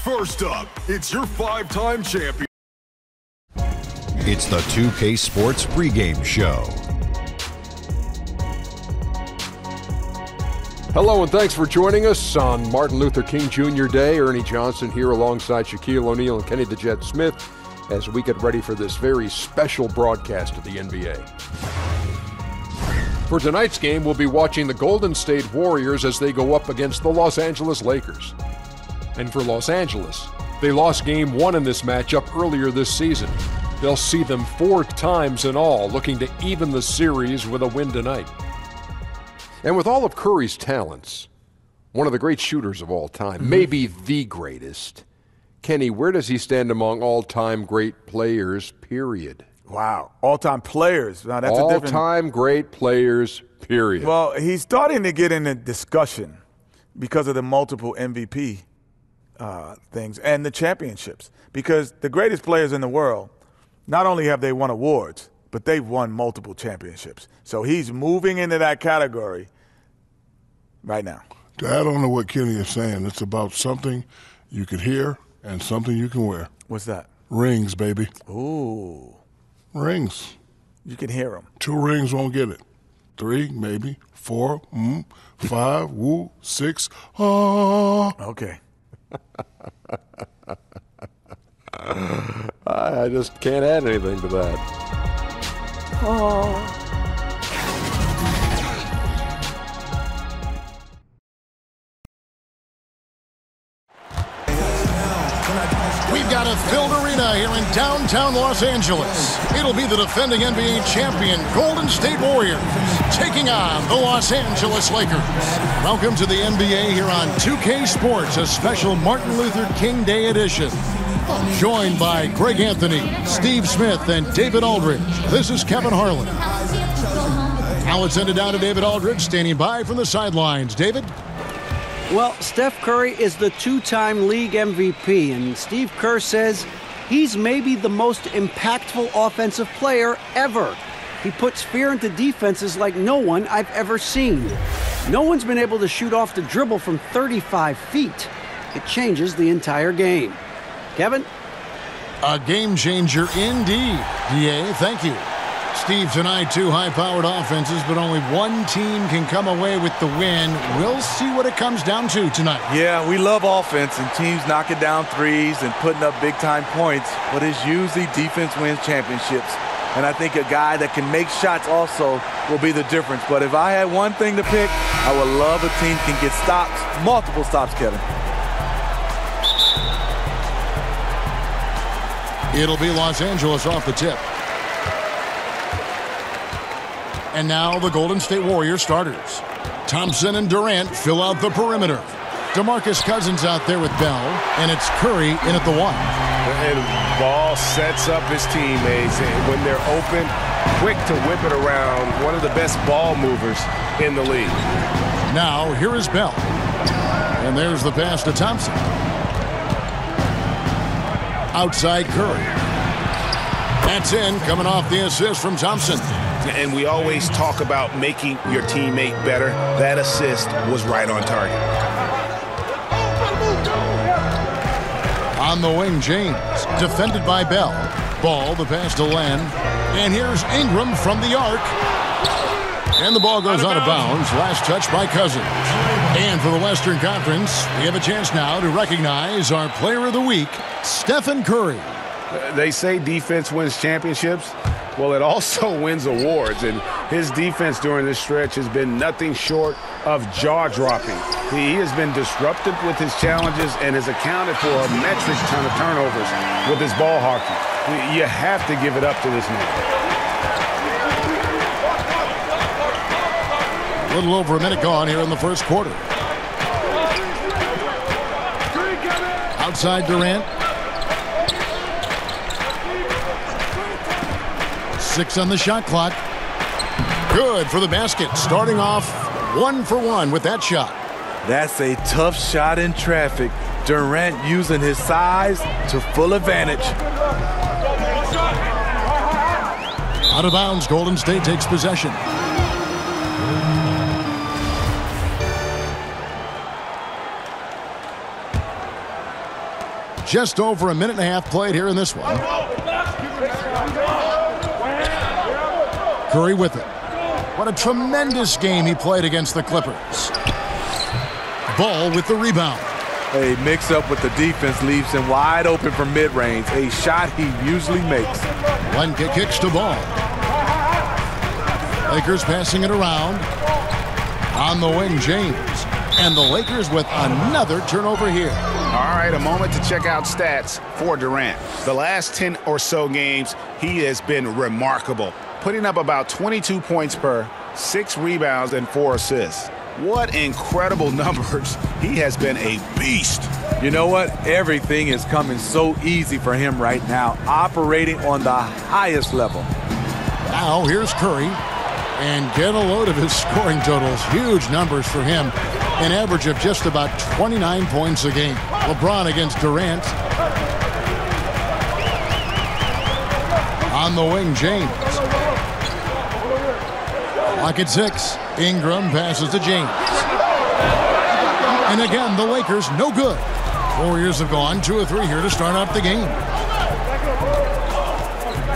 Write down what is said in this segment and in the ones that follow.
First up, it's your 5-time champion. It's the 2K Sports pregame show. Hello and thanks for joining us on Martin Luther King Jr. Day. Ernie Johnson here alongside Shaquille O'Neal and Kenny the Jet Smith as we get ready for this very special broadcast of the NBA. For tonight's game, we'll be watching the Golden State Warriors as they go up against the Los Angeles Lakers. And for Los Angeles, they lost Game 1 in this matchup earlier this season. They'll see them 4 times in all, looking to even the series with a win tonight. And with all of Curry's talents, one of the great shooters of all time, maybe the greatest, Kenny, where does he stand among all-time great players, period? Wow, all-time players. Now, that's all-time great players, period. Well, he's starting to get in a discussion because of the multiple MVP things and the championships. Because the greatest players in the world, not only have they won awards, but they've won multiple championships. So he's moving into that category right now. To add on to what Kenny is saying, it's about something you can hear and something you can wear. What's that? Rings, baby. Ooh. Rings. You can hear them. 2 rings won't get it. 3, maybe. 4, 5, woo, 6, Okay. I just can't add anything to that. We've got a filled arena here in downtown Los Angeles. It'll be the defending NBA champion Golden State Warriors taking on the Los Angeles Lakers. Welcome to the NBA here on 2K Sports, a special Martin Luther King Day edition. Joined by Greg Anthony, Steve Smith, and David Aldridge. This is Kevin Harlan. Now let's send it down to David Aldridge, standing by from the sidelines. David? Well, Steph Curry is the 2-time league MVP, and Steve Kerr says he's maybe the most impactful offensive player ever. He puts fear into defenses like no one I've ever seen. No one's been able to shoot off the dribble from 35 feet. It changes the entire game. Kevin? A game changer indeed. DA, thank you. Steve, tonight 2 high-powered offenses, but only one team can come away with the win. We'll see what it comes down to tonight. Yeah, we love offense and teams knocking down threes and putting up big-time points, but it's usually defense wins championships. And I think a guy that can make shots also will be the difference. But if I had one thing to pick, I would love a team can get stops, multiple stops, Kevin. It'll be Los Angeles off the tip. And now the Golden State Warriors starters. Thompson and Durant fill out the perimeter. DeMarcus Cousins out there with Bell, and it's Curry in at the 1. And Ball sets up his teammates, and when they're open, quick to whip it around. One of the best ball movers in the league. Now here is Bell. And there's the pass to Thompson. Outside Curry. That's in, coming off the assist from Thompson. And we always talk about making your teammate better. That assist was right on target. On the wing, James, defended by Bell. Ball, the pass to Len. And here's Ingram from the arc. And the ball goes out of bounds. Last touch by Cousins. And for the Western Conference, we have a chance now to recognize our player of the week, Stephen Curry. They say defense wins championships. Well, it also wins awards, and his defense during this stretch has been nothing short of jaw-dropping. He has been disruptive with his challenges and has accounted for a metric ton of turnovers with his ball hawking. You have to give it up to this man. A little over a minute gone here in the first quarter. Outside Durant. 6 on the shot clock. Good for the basket. Starting off 1 for 1 with that shot. That's a tough shot in traffic. Durant using his size to full advantage. Out of bounds, Golden State takes possession. Just over a minute and a half played here in this one. Curry with it. What a tremendous game he played against the Clippers. Ball with the rebound. A mix-up with the defense leaves him wide open from mid-range, a shot he usually makes. Lenka kicks to Ball. Lakers passing it around. On the wing, James. And the Lakers with another turnover here. All right, a moment to check out stats for Durant. The last 10 or so games, he has been remarkable, putting up about 22 points per, 6 rebounds, and 4 assists. What incredible numbers. He has been a beast. You know what? Everything is coming so easy for him right now, operating on the highest level. Now here's Curry. And get a load of his scoring totals. Huge numbers for him. An average of just about 29 points a game. LeBron against Durant. On the wing, James. Clock at 6. Ingram passes to James. And again, the Lakers no good. Warriors have gone 2 of 3 here to start out the game.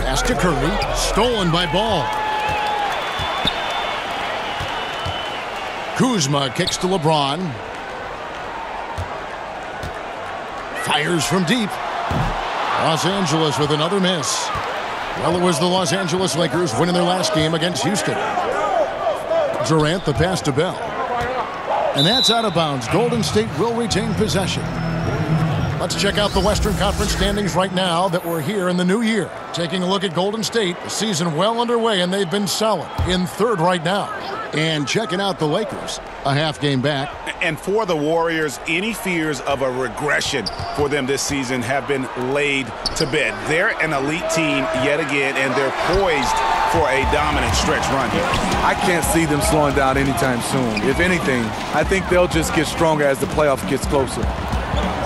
Pass to Curry. Stolen by Ball. Kuzma kicks to LeBron. Fires from deep. Los Angeles with another miss. Well, it was the Los Angeles Lakers winning their last game against Houston. Durant the pass to Bell. And that's out of bounds. Golden State will retain possession. Let's check out the Western Conference standings right now that we're here in the new year. Taking a look at Golden State, the season well underway, and they've been solid in 3rd right now. And checking out the Lakers, a half game back. And for the Warriors, any fears of a regression for them this season have been laid to bed. They're an elite team yet again, and they're poised for a dominant stretch run here. I can't see them slowing down anytime soon. If anything, I think they'll just get stronger as the playoff gets closer.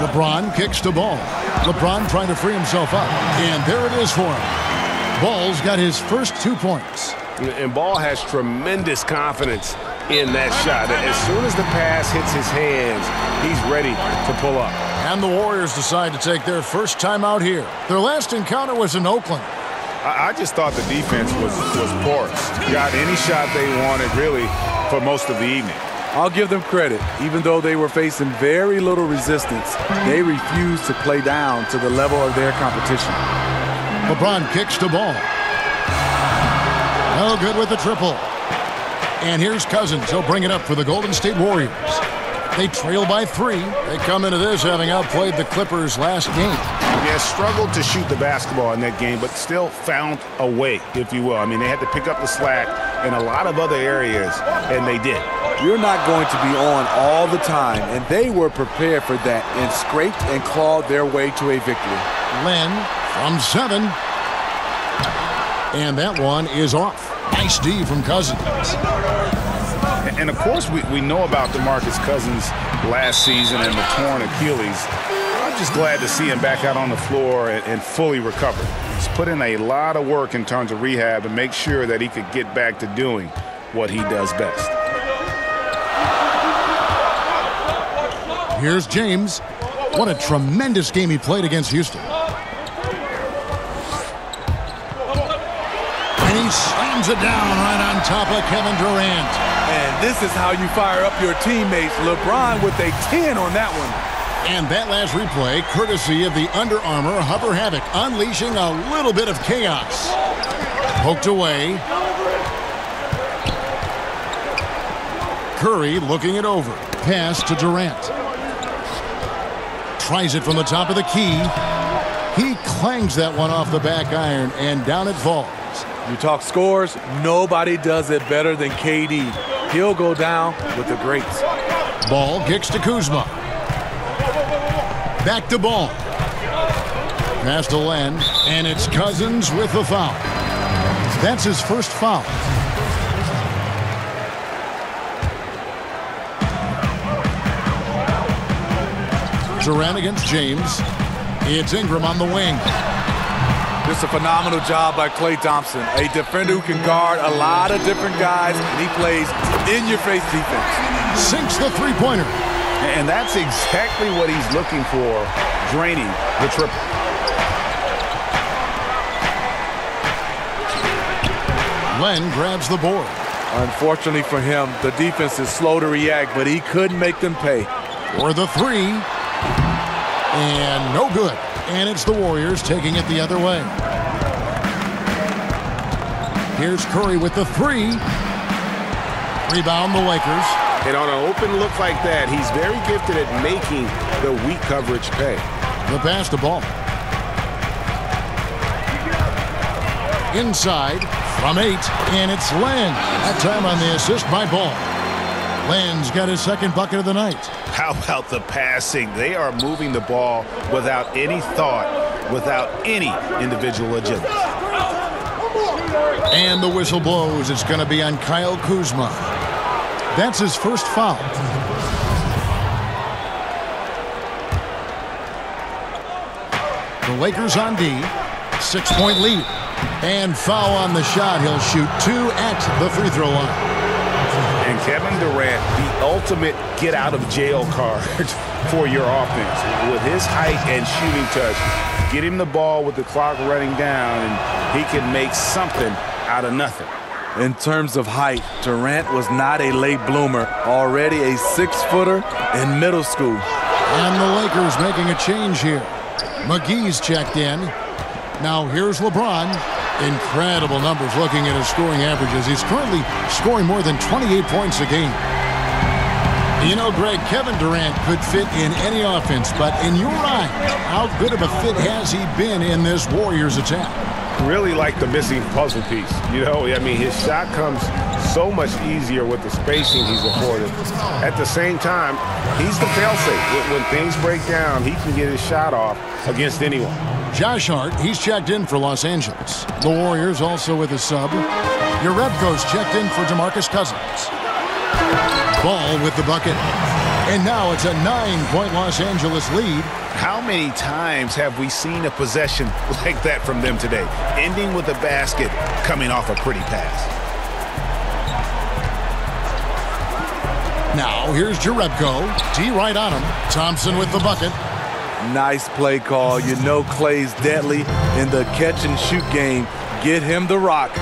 LeBron kicks to Ball. LeBron trying to free himself up. And there it is for him. Ball's got his first 2 points. And Ball has tremendous confidence in that shot. As soon as the pass hits his hands, he's ready to pull up. And the Warriors decide to take their first time out here. Their last encounter was in Oakland. I just thought the defense was porous. Got any shot they wanted, really, for most of the evening. I'll give them credit. Even though they were facing very little resistance, they refused to play down to the level of their competition. LeBron kicks to Ball. No good with the triple. And here's Cousins. He'll bring it up for the Golden State Warriors. They trail by 3. They come into this having outplayed the Clippers last game. Yeah, struggled to shoot the basketball in that game, but still found a way, if you will. I mean, they had to pick up the slack in a lot of other areas, and they did. You're not going to be on all the time, and they were prepared for that and scraped and clawed their way to a victory. Len from 7. And that one is off. Nice D from Cousins. And, of course, we know about DeMarcus Cousins last season and the torn Achilles. I'm just glad to see him back out on the floor and fully recovered. He's put in a lot of work in terms of rehab and make sure that he could get back to doing what he does best. Here's James. What a tremendous game he played against Houston. And he slams it down right on top of Kevin Durant. And this is how you fire up your teammates. LeBron with a 10 on that one. And that last replay, courtesy of the Under Armour Hover Havoc, unleashing a little bit of chaos. Poked away. Curry looking it over. Pass to Durant. Tries it from the top of the key. He clangs that one off the back iron, and down it falls. You talk scores, nobody does it better than KD. He'll go down with the greats. Ball kicks to Kuzma. Back to Ball. Pass to Len, and it's Cousins with the foul. That's his first foul. Durant against James. It's Ingram on the wing. Just a phenomenal job by Klay Thompson. A defender who can guard a lot of different guys, and he plays in-your-face defense. Sinks the three-pointer. And that's exactly what he's looking for. draining the triple. Len grabs the board. Unfortunately for him, the defense is slow to react, but he couldn't make them pay. For the three. And no good. And it's the Warriors taking it the other way. Here's Curry with the three. Rebound the Lakers. And on an open look like that, he's very gifted at making the weak coverage pay. The pass to Ball. Inside from 8, and it's Len. That time on the assist by Ball. Len's got his second bucket of the night. How about the passing? They are moving the ball without any thought, without any individual agility. And the whistle blows. It's going to be on Kyle Kuzma. That's his first foul. The Lakers on D. 6-point lead. And foul on the shot. He'll shoot 2 at the free throw line. And Kevin Durant, the ultimate get-out-of-jail card for your offense. With his height and shooting touch, get him the ball with the clock running down, and he can make something out of nothing. In terms of height, Durant was not a late bloomer, already a 6-footer in middle school. And the Lakers making a change here. McGee's checked in. Now here's LeBron. Incredible numbers looking at his scoring averages. He's currently scoring more than 28 points a game. You know, Greg, Kevin Durant could fit in any offense, but in your eye, how good of a fit has he been in this Warriors attack? Really like the missing puzzle piece. You know, I mean, his shot comes so much easier with the spacing he's afforded. At the same time, he's the fail-safe. When things break down, he can get his shot off against anyone. Josh Hart, he's checked in for Los Angeles. The Warriors also with a sub. Jerebko's checked in for DeMarcus Cousins. Ball with the bucket. And now it's a 9-point Los Angeles lead. How many times have we seen a possession like that from them today, ending with a basket coming off a pretty pass? Now here's Jerebko. D right on him. Thompson with the bucket. Nice play call. You know Clay's deadly in the catch-and-shoot game. Get him the rock.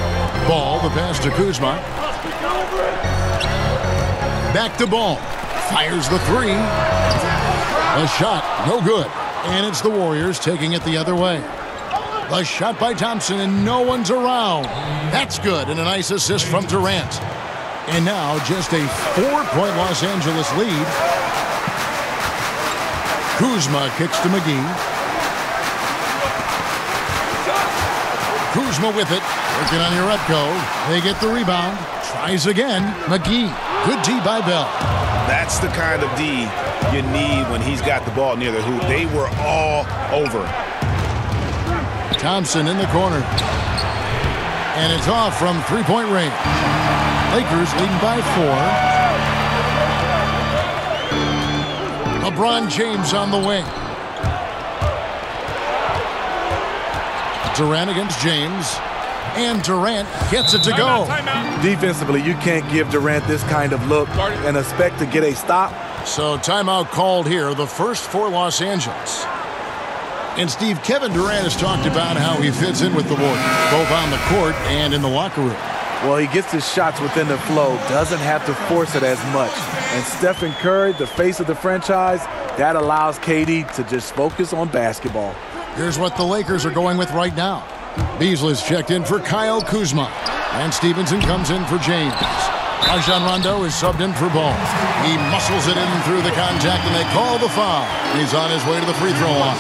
Ball, the pass to Kuzma. Back to Ball. Fires the three. A shot, no good. And it's the Warriors taking it the other way. A shot by Thompson, and no one's around. That's good, and a nice assist from Durant. And now just a 4-point Los Angeles lead. Kuzma kicks to McGee. Kuzma with it. Working on Jerebko. They get the rebound. Tries again. McGee. Good D by Bell. That's the kind of D you need when he's got the ball near the hoop. They were all over. Thompson in the corner. And it's off from three-point range. Lakers leading by 4. LeBron James on the wing. Durant against James. And Durant gets it to go. Defensively, you can't give Durant this kind of look and expect to get a stop. So timeout called here, the first for Los Angeles. And Steve, Kevin Durant has talked about how he fits in with the Warriors, both on the court and in the locker room. Well, he gets his shots within the flow, doesn't have to force it as much. And Stephen Curry, the face of the franchise, that allows KD to just focus on basketball. Here's what the Lakers are going with right now. Beasley's checked in for Kyle Kuzma. And Stevenson comes in for James. Rajon Rondo is subbed in for Ball. He muscles it in through the contact, and they call the foul. He's on his way to the free throw line.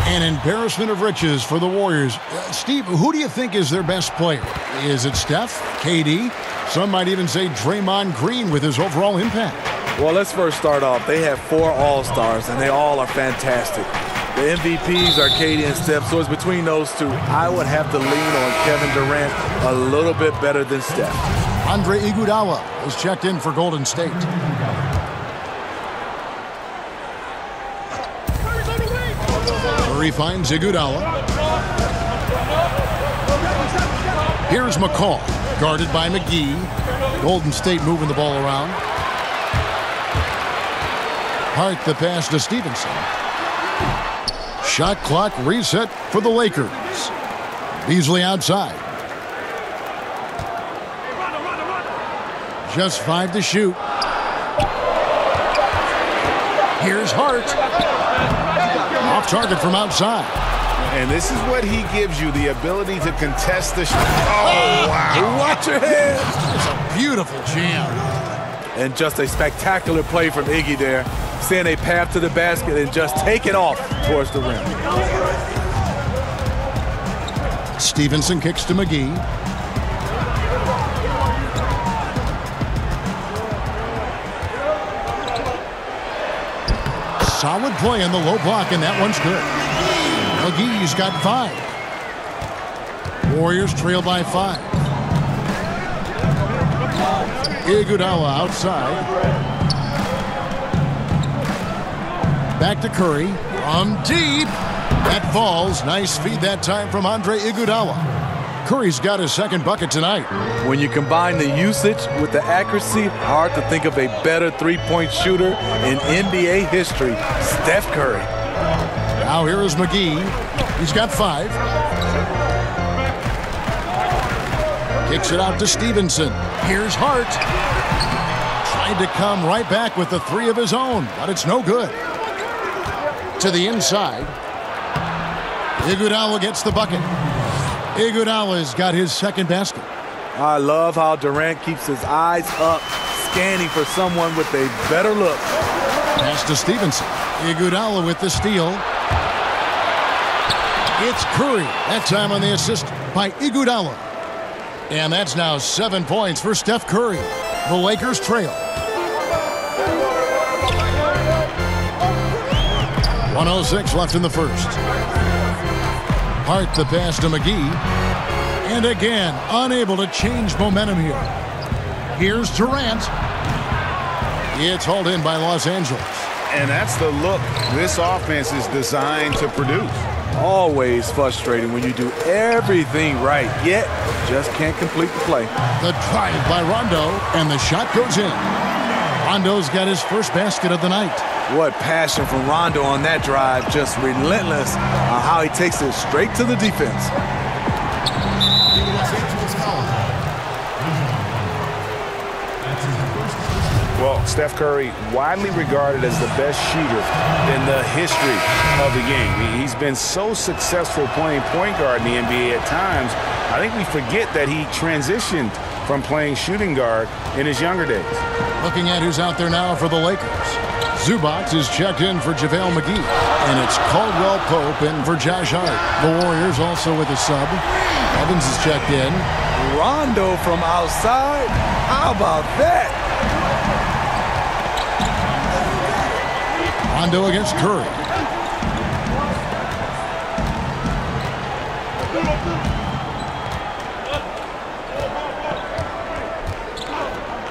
An embarrassment of riches for the Warriors. Steve, who do you think is their best player? Is it Steph, KD? Some might even say Draymond Green with his overall impact. Well, let's first start off. They have 4 All-Stars, and they all are fantastic. The MVPs are KD and Steph, so it's between those two. I would have to lean on Kevin Durant a little bit better than Steph. Andre Iguodala is checked in for Golden State. Murray finds Iguodala. Here's McCall, guarded by McGee. Golden State moving the ball around. Hart the pass to Stevenson. Shot clock reset for the Lakers. Beasley outside. Just 5 to shoot. Here's Hart. Off target from outside. And this is what he gives you, the ability to contest the shot. Oh, wow. Watch your head. It's a beautiful jam. And just a spectacular play from Iggy there. Seeing a path to the basket and just take it off towards the rim. Stevenson kicks to McGee. Solid play in the low block, and that one's good. McGee's got 5. Warriors trail by 5. Iguodala outside. Back to Curry. From deep. That falls. Nice feed that time from Andre Iguodala. Curry's got his second bucket tonight. When you combine the usage with the accuracy, hard to think of a better three-point shooter in NBA history, Steph Curry. Now here is McGee. He's got 5. Kicks it out to Stevenson. Here's Hart. Tried to come right back with the 3 of his own, but it's no good. To the inside. Iguodala gets the bucket. Iguodala's got his second basket. I love how Durant keeps his eyes up, scanning for someone with a better look. Pass to Stevenson. Iguodala with the steal. It's Curry. That time on the assist by Iguodala. And that's now 7 points for Steph Curry. The Lakers trail. 1:06 left in the first. Hart the pass to McGee. And again, unable to change momentum here. Here's Durant. It's hauled in by Los Angeles. And that's the look this offense is designed to produce. Always frustrating when you do everything right, yet just can't complete the play. The drive by Rondo, and the shot goes in. Rondo's got his first basket of the night. What passion from Rondo on that drive, just relentless on how he takes it straight to the defense. Well, Steph Curry, widely regarded as the best shooter in the history of the game. He's been so successful playing point guard in the NBA at times, I think we forget that he transitioned from playing shooting guard in his younger days. Looking at who's out there now for the Lakers. Zubac is checked in for JaVale McGee. And it's Caldwell Pope in for Josh Hart. The Warriors also with a sub. Evans is checked in. Rondo from outside? How about that? Rondo against Curry.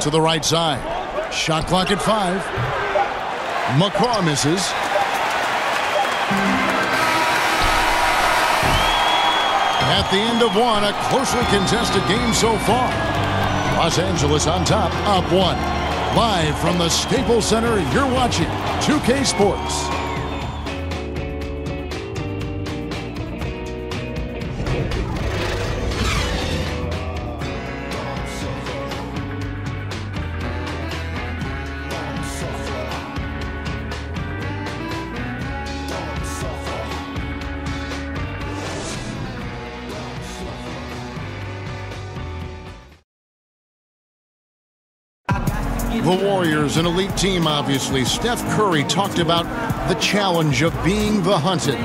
To the right side. Shot clock at 5. McCaw misses. At the end of one, a closely contested game so far. Los Angeles on top, up 1. Live from the Staples Center, you're watching 2K Sports. The Warriors, an elite team, obviously. Steph Curry talked about the challenge of being the hunted.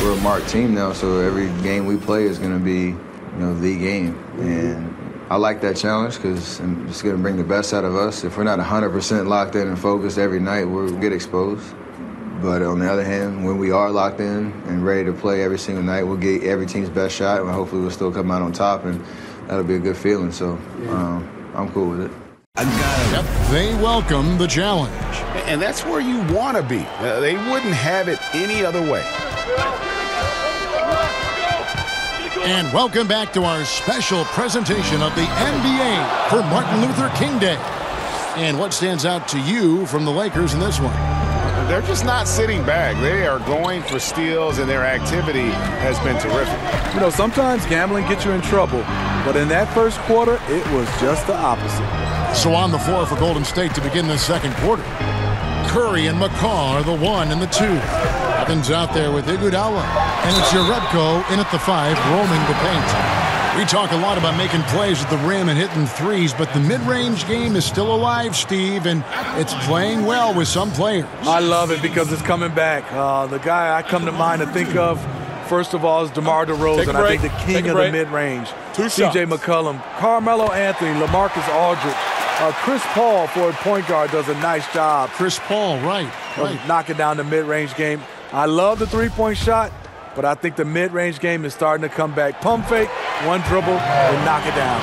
We're a marked team now, so every game we play is going to be, the game. And I like that challenge because it's going to bring the best out of us. If we're not 100% locked in and focused every night, we'll get exposed. But on the other hand, when we are locked in and ready to play every single night, we'll get every team's best shot, and hopefully we'll still come out on top, and that'll be a good feeling. So I'm cool with it. Yep, they welcome the challenge. And that's where you want to be. They wouldn't have it any other way. And welcome back to our special presentation of the NBA for Martin Luther King Day. And what stands out to you from the Lakers in this one? they're just not sitting back. They are going for steals, and their activity has been terrific. You know, sometimes gambling gets you in trouble, but in that first quarter, it was just the opposite. So on the floor for Golden State to begin the second quarter, Curry and McCaw are the 1 and the 2. Evans out there with Iguodala, and it's Jerebko in at the 5, roaming the paint. We talk a lot about making plays at the rim and hitting threes, but the mid-range game is still alive, Steve, and it's playing well with some players. I love it because it's coming back. The guy I come to mind to think of, first of all, is DeMar DeRozan. I think the king of the mid-range. C.J. McCollum, Carmelo Anthony, LaMarcus Aldridge. Chris Paul, for a point guard, does a nice job. Chris Paul, right. Knocking down the mid-range game. I love the three-point shot, but I think the mid-range game is starting to come back. Pump fake, one dribble, and knock it down.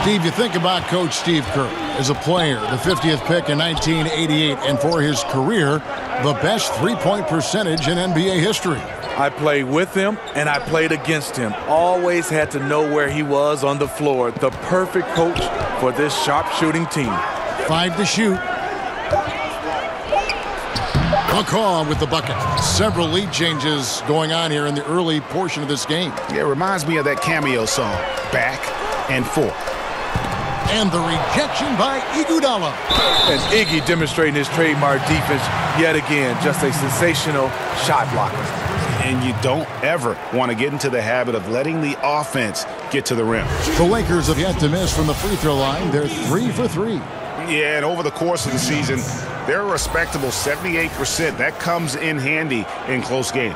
Steve, you think about Coach Steve Kerr as a player, the 50th pick in 1988, and for his career, the best three-point percentage in NBA history. I played with him, and I played against him. Always had to know where he was on the floor. The perfect coach for this sharp-shooting team. 5 to shoot. McCaw with the bucket. Several lead changes going on here in the early portion of this game. Yeah, it reminds me of that cameo song, Back and Forth. And the rejection by Iguodala. And Iggy demonstrating his trademark defense yet again. Just a sensational shot blocker. And you don't ever want to get into the habit of letting the offense get to the rim. The Lakers have yet to miss from the free throw line. They're 3 for 3. Yeah, and over the course of the season, they're a respectable 78%. That comes in handy in close games.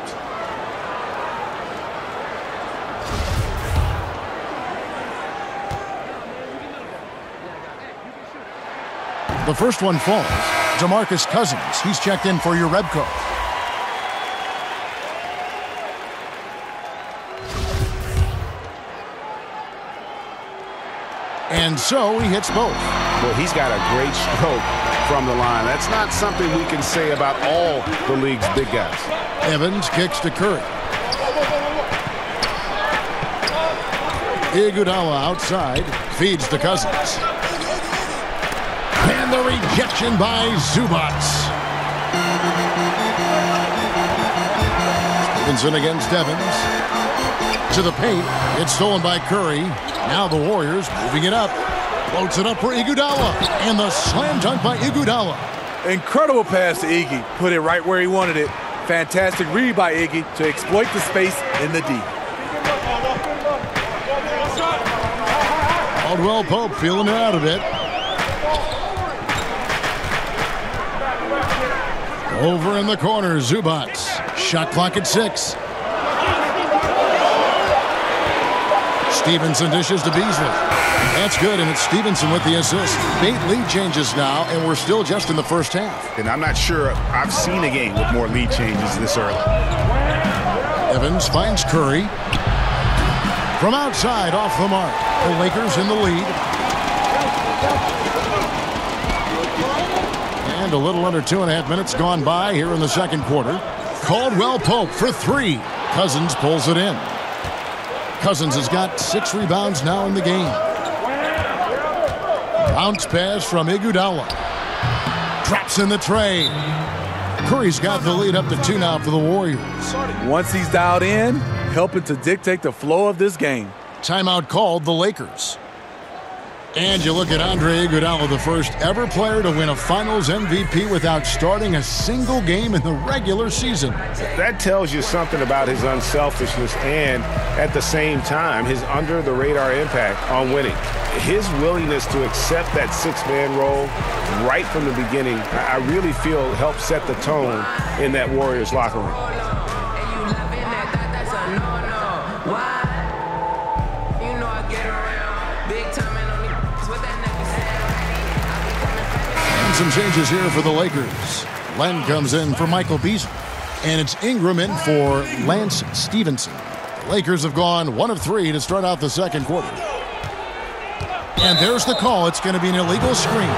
The first one falls. DeMarcus Cousins. He's checked in for Jerebko. And so he hits both. Well, he's got a great stroke from the line. That's not something we can say about all the league's big guys. Evans kicks to Curry. Iguodala outside, feeds to Cousins. And the rejection by Zubac. Stevenson against Evans. To the paint. It's stolen by Curry. Now the Warriors moving it up. Floats it up for Iguodala. And the slam dunk by Iguodala. Incredible pass to Iggy. Put it right where he wanted it. Fantastic read by Iggy to exploit the space in the D. Caldwell Pope feeling it out a bit. Over in the corner, Zubac. Shot clock at 6. Stevenson dishes to Beasley. That's good, and it's Stevenson with the assist. 8 lead changes now, and we're still just in the first half. And I'm not sure I've seen a game with more lead changes this early. Evans finds Curry. From outside, off the mark. The Lakers in the lead. And a little under 2.5 minutes gone by here in the second quarter. Caldwell Pope for 3. Cousins pulls it in. Cousins has got 6 rebounds now in the game. Bounce pass from Iguodala. Drops in the tray. Curry's got the lead up to 2 now for the Warriors. Once he's dialed in, helping to dictate the flow of this game. Timeout called the Lakers. And you look at Andre Iguodala, the first ever player to win a Finals MVP without starting a single game in the regular season. That tells you something about his unselfishness and, at the same time, his under-the-radar impact on winning. His willingness to accept that 6-man role right from the beginning, I really feel helped set the tone in that Warriors locker room. Some changes here for the Lakers. Len comes in for Michael Beasley. And it's Ingram in for Lance Stevenson. The Lakers have gone 1 of 3 to start out the second quarter. And there's the call. It's going to be an illegal screen.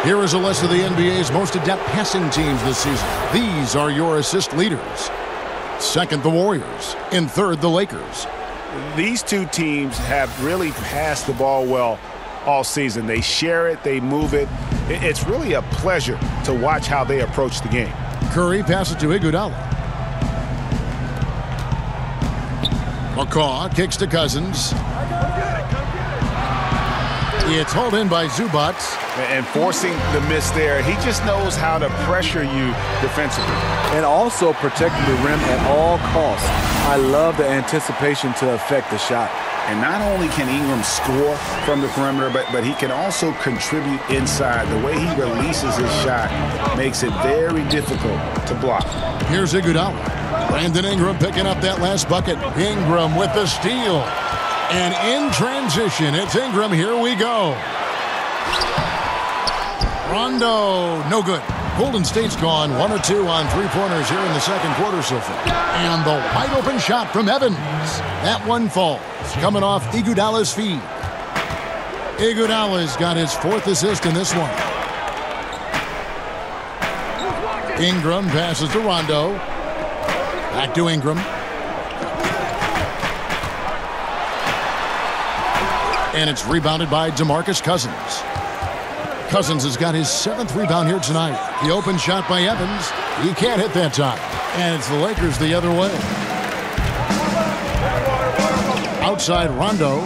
Here is a list of the NBA's most adept passing teams this season. These are your assist leaders. Second, the Warriors. In third, the Lakers. These two teams have really passed the ball well all season. They share it, they move it, It's really a pleasure to watch how they approach the game. Curry passes to Iguodala. McCaw kicks to Cousins. It's hauled in by Zubac. And forcing the miss there, he just knows how to pressure you defensively. And also protecting the rim at all costs. I love the anticipation to affect the shot. And not only can Ingram score from the perimeter, but he can also contribute inside. The way he releases his shot makes it very difficult to block. Here's Iguodala. Brandon Ingram picking up that last bucket. Ingram with the steal. And in transition, it's Ingram. Here we go. Rondo, no good. Golden State's gone 1 of 2 on three-pointers here in the second quarter so far. And the wide open shot from Evans. That one falls, coming off Iguodala's feed. Iguodala's got his 4th assist in this one. Ingram passes to Rondo. Back to Ingram. And it's rebounded by DeMarcus Cousins. Cousins has got his 7th rebound here tonight. The open shot by Evans. He can't hit that time. And it's the Lakers the other way. Outside Rondo.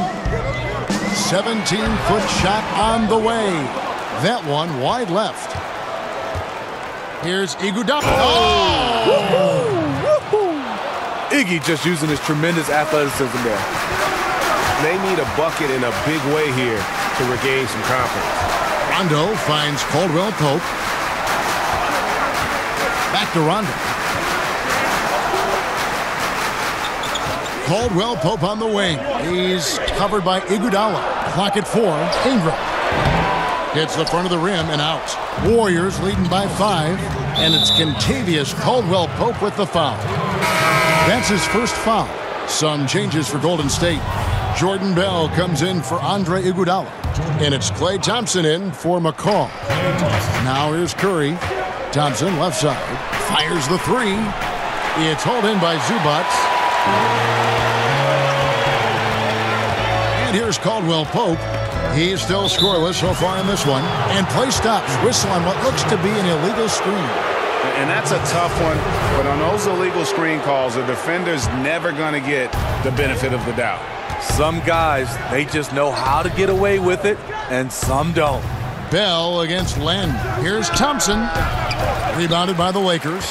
17-foot shot on the way. That one wide left. Here's Iguodala. Oh! Iggy just using his tremendous athleticism there. They need a bucket in a big way here to regain some confidence. Rondo finds Caldwell Pope. Back to Rondo. Caldwell Pope on the wing. He's covered by Iguodala. Clock at 4. Ingram hits the front of the rim and out. Warriors leading by 5. And it's Kentavious Caldwell Pope with the foul. That's his first foul. Some changes for Golden State. Jordan Bell comes in for Andre Iguodala. And it's Klay Thompson in for McCaw. Now here's Curry. Thompson left side. Fires the 3. It's hauled in by Zubac. And here's Caldwell Pope. He's still scoreless so far in this one. And play stops. Whistle on what looks to be an illegal screen. And that's a tough one. But on those illegal screen calls, the defender's never going to get the benefit of the doubt. Some guys, they just know how to get away with it, and some don't. Bell against Len. Here's Thompson. Rebounded by the Lakers.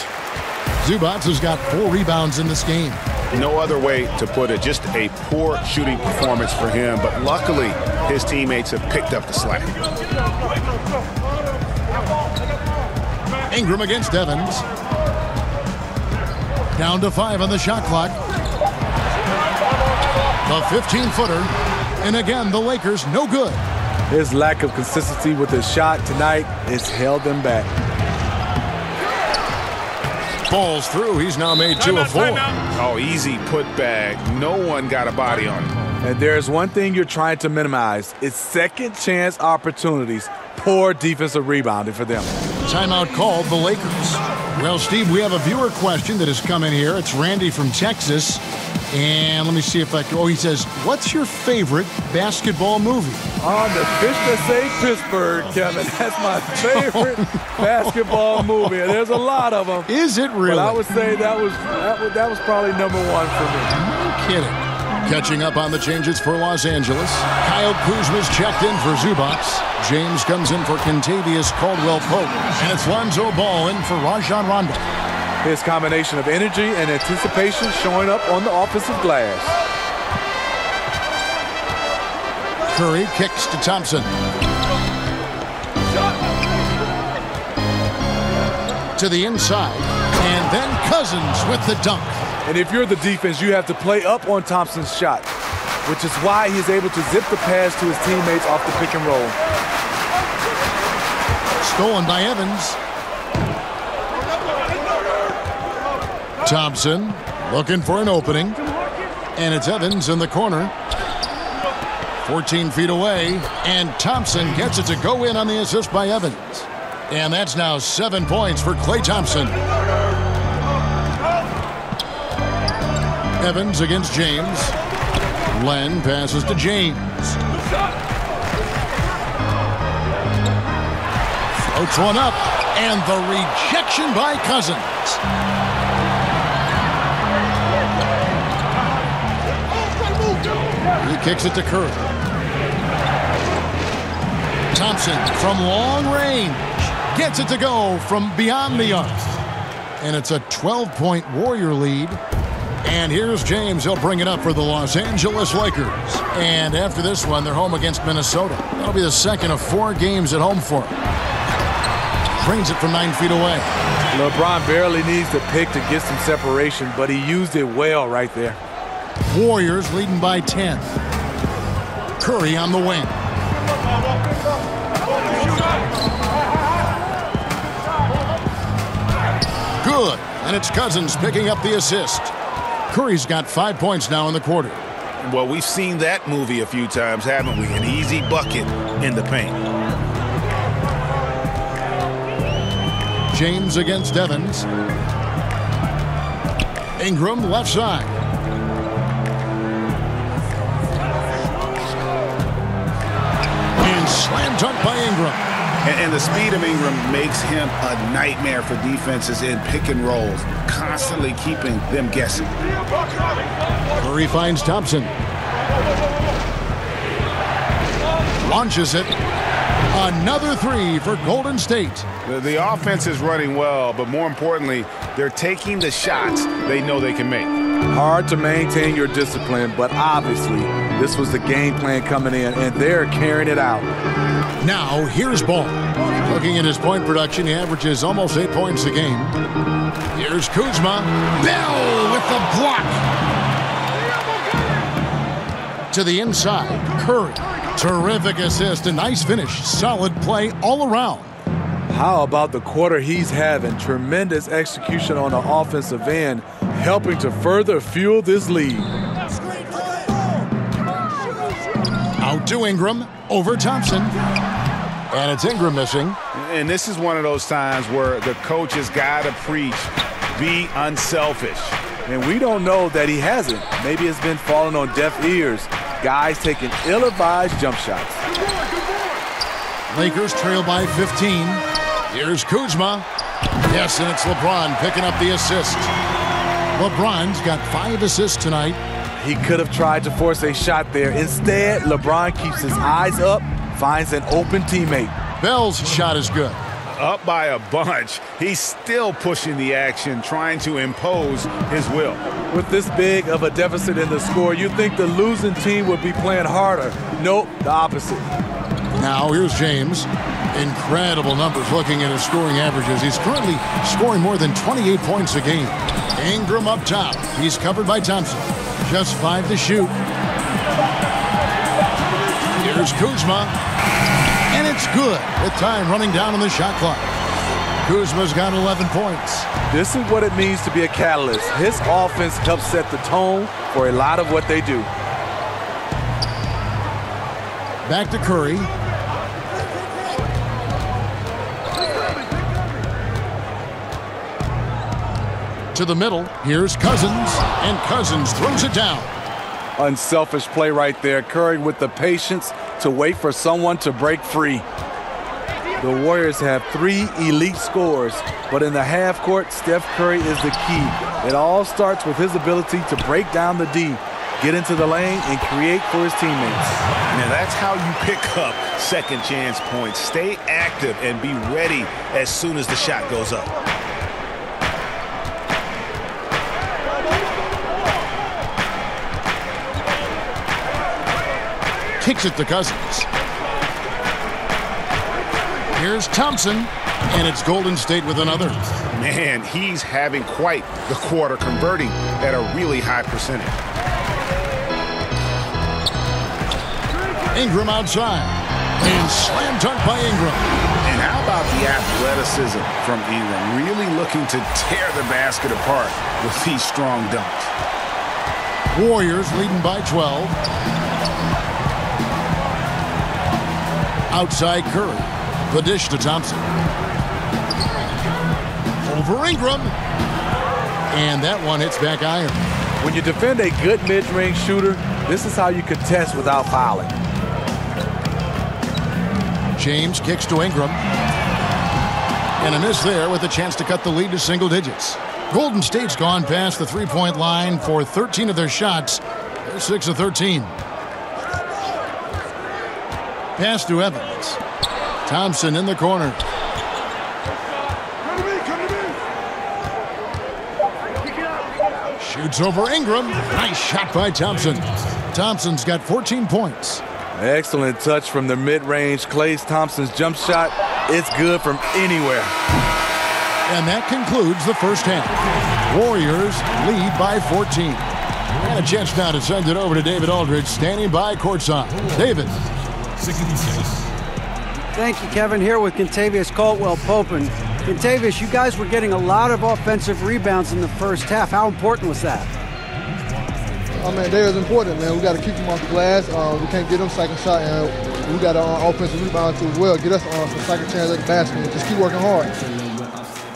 Zubac has got 4 rebounds in this game. No other way to put it. Just a poor shooting performance for him. But luckily, his teammates have picked up the slack. Ingram against Evans. Down to 5 on the shot clock. The 15-footer. And again, the Lakers no good. His lack of consistency with his shot tonight has held them back. Falls through. He's now made 2 of 4. Oh, easy putback. No one got a body on him. And there's one thing you're trying to minimize. It's second chance opportunities. Poor defensive rebounding for them. Timeout called the Lakers. Well, Steve, we have a viewer question that has come in here. It's Randy from Texas. And let me see if I can. Oh, he says, what's your favorite basketball movie? The fish that say Pittsburgh, Kevin. That's my favorite basketball movie. There's a lot of them. Is it really? But I would say that was probably number 1 for me. No kidding. Catching up on the changes for Los Angeles. Kyle Kuzma's checked in for Zubac. James comes in for Kentavious Caldwell Pope. And it's Lonzo Ball in for Rajon Rondo. His combination of energy and anticipation showing up on the offensive glass. Curry kicks to Thompson. To the inside. And then Cousins with the dunk. And if you're the defense, you have to play up on Thompson's shot, which is why he's able to zip the pass to his teammates off the pick and roll. Stolen by Evans. Thompson looking for an opening. And it's Evans in the corner. 14 feet away. And Thompson gets it to go in on the assist by Evans. And that's now 7 points for Klay Thompson. Evans against James. Len passes to James. Floats one up, and the rejection by Cousins. He kicks it to Curry. Thompson from long range gets it to go from beyond the arc. And it's a 12-point Warrior lead. And here's James. He'll bring it up for the Los Angeles Lakers. And after this one, they're home against Minnesota. That'll be the second of 4 games at home for him. Brings it from 9 feet away. LeBron barely needs to pick to get some separation, but he used it well right there. Warriors leading by 10. Curry on the wing. Good. And it's Cousins picking up the assist. Curry's got 5 points now in the quarter. Well, we've seen that movie a few times, haven't we? An easy bucket in the paint. James against Evans. Ingram left side. And slam dunk by Ingram. And the speed of Ingram makes him a nightmare for defenses in pick and rolls, constantly keeping them guessing. Curry finds Thompson. Launches it. Another 3 for Golden State. The offense is running well, but more importantly, they're taking the shots they know they can make. Hard to maintain your discipline, but obviously this was the game plan coming in, and they're carrying it out. Now, here's Ball. Looking at his point production, he averages almost 8 points a game. Here's Kuzma. Bell with the block. To the inside, Curry. Terrific assist, a nice finish. Solid play all around. How about the quarter he's having? Tremendous execution on the offensive end, helping to further fuel this lead. Out to Ingram, over Thompson. And it's Ingram missing. And this is one of those times where the coach has got to preach, be unselfish. And we don't know that he hasn't. Maybe it's been falling on deaf ears. Guys taking ill-advised jump shots. Lakers trail by 15. Here's Kuzma. Yes, and it's LeBron picking up the assist. LeBron's got 5 assists tonight. He could have tried to force a shot there. Instead, LeBron keeps his eyes up, finds an open teammate. Bell's shot is good. Up by a bunch. He's still pushing the action, trying to impose his will. With this big of a deficit in the score, you'd think the losing team would be playing harder. Nope, the opposite. Now here's James. Incredible numbers looking at his scoring averages. He's currently scoring more than 28 points a game. Ingram up top. He's covered by Thompson. Just 5 to shoot. Here's Kuzma. And it's good with time running down on the shot clock. Kuzma's got 11 points. This is what it means to be a catalyst. His offense helps set the tone for a lot of what they do. Back to Curry. To the middle. Here's Cousins. And Cousins throws it down. Unselfish play right there. Curry with the patience to wait for someone to break free. The Warriors have 3 elite scorers, but in the half court, Steph Curry is the key. It all starts with his ability to break down the D, get into the lane, and create for his teammates. Now that's how you pick up second chance points. Stay active and be ready as soon as the shot goes up. Kicks it to Cousins. Here's Thompson, and it's Golden State with another. Man, he's having quite the quarter, converting at a really high percentage. Ingram outside, and slam dunk by Ingram. And how about the athleticism from Ingram? Really looking to tear the basket apart with these strong dunks. Warriors leading by 12. Outside Curry. The dish to Thompson. Over Ingram. And that one hits back iron. When you defend a good mid-range shooter, this is how you contest without fouling. James kicks to Ingram. And a miss there with a chance to cut the lead to single digits. Golden State's gone past the three-point line for 13 of their shots. They're 6 of 13. Pass to Evans. Thompson in the corner. Shoots over Ingram. Nice shot by Thompson. Thompson's got 14 points. Excellent touch from the mid-range. Klay Thompson's jump shot. It's good from anywhere. And that concludes the first half. Warriors lead by 14. And a chance now to send it over to David Aldridge, standing by courtside. David. Thank you, Kevin. Here with Kentavious Caldwell-Pope. And Kentavious, you guys were getting a lot of offensive rebounds in the first half. How important was that? Oh, man, they was important, man. We got to keep them off the glass. We can't get them second shot, and we got offensive rebound too as well. Get us some second chance at the basket and just keep working hard.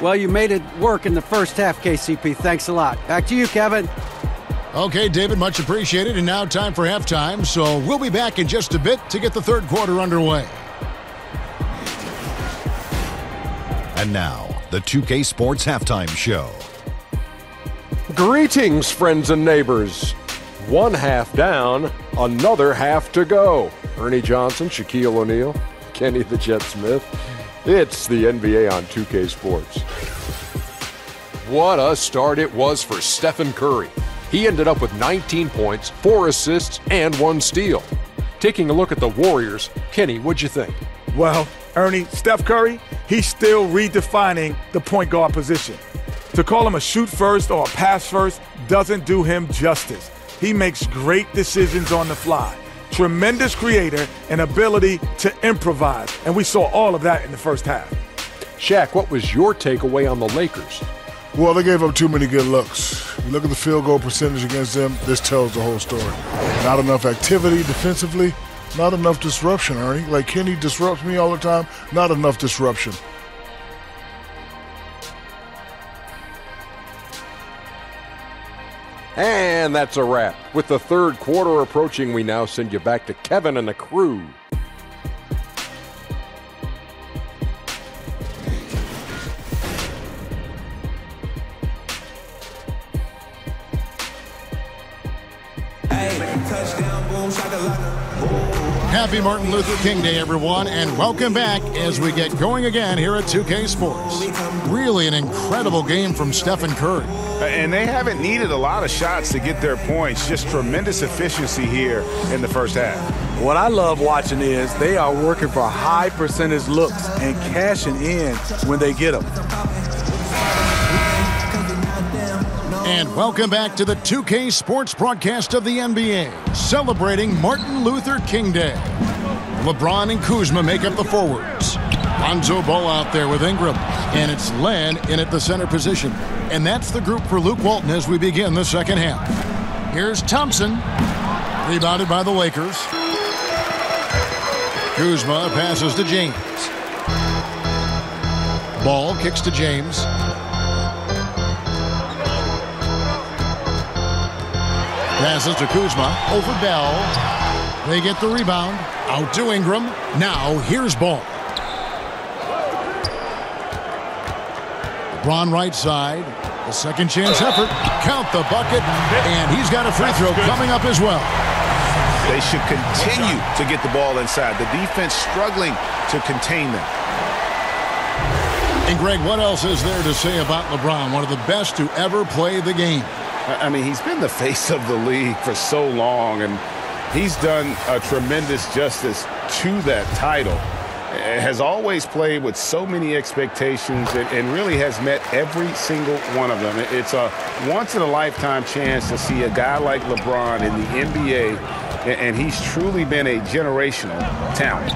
Well, you made it work in the first half, KCP. Thanks a lot. Back to you, Kevin. Okay, David, much appreciated. And now time for halftime. So we'll be back in just a bit to get the third quarter underway. And now, the 2K Sports Halftime Show. Greetings, friends and neighbors. One half down, another half to go. Ernie Johnson, Shaquille O'Neal, Kenny the Jet Smith. It's the NBA on 2K Sports. What a start it was for Stephen Curry. He ended up with 19 points, 4 assists, and 1 steal. Taking a look at the Warriors, Kenny, what'd you think? Well, Ernie, Steph Curry, he's still redefining the point guard position. To call him a shoot first or a pass first doesn't do him justice. He makes great decisions on the fly. Tremendous creator and ability to improvise. And we saw all of that in the first half. Shaq, what was your takeaway on the Lakers? Well, they gave up too many good looks. You look at the field goal percentage against them, this tells the whole story. Not enough activity defensively, not enough disruption, Ernie. Like Kenny disrupts me all the time, not enough disruption. And that's a wrap. With the third quarter approaching, we now send you back to Kevin and the crew. Happy Martin Luther King Day, everyone, and welcome back as we get going again here at 2K Sports. Really an incredible game from Stephen Curry. And they haven't needed a lot of shots to get their points. Just tremendous efficiency here in the first half. What I love watching is they are working for high percentage looks and cashing in when they get them. And welcome back to the 2K Sports broadcast of the NBA, celebrating Martin Luther King Day. LeBron and Kuzma make up the forwards. Lonzo Ball out there with Ingram, and it's Len in at the center position. And that's the group for Luke Walton as we begin the second half. Here's Thompson, rebounded by the Lakers. Kuzma passes to James. Ball kicks to James. Passes to Kuzma, over Bell. They get the rebound, out to Ingram. Now here's Ball. LeBron right side, a second chance effort. Count the bucket, and he's got a free throw coming up as well. They should continue to get the ball inside. The defense struggling to contain them. And Greg, what else is there to say about LeBron? One of the best to ever play the game. I mean, he's been the face of the league for so long, and he's done a tremendous justice to that title. Has always played with so many expectations and really has met every single one of them. It's a once-in-a-lifetime chance to see a guy like LeBron in the NBA, and he's truly been a generational talent.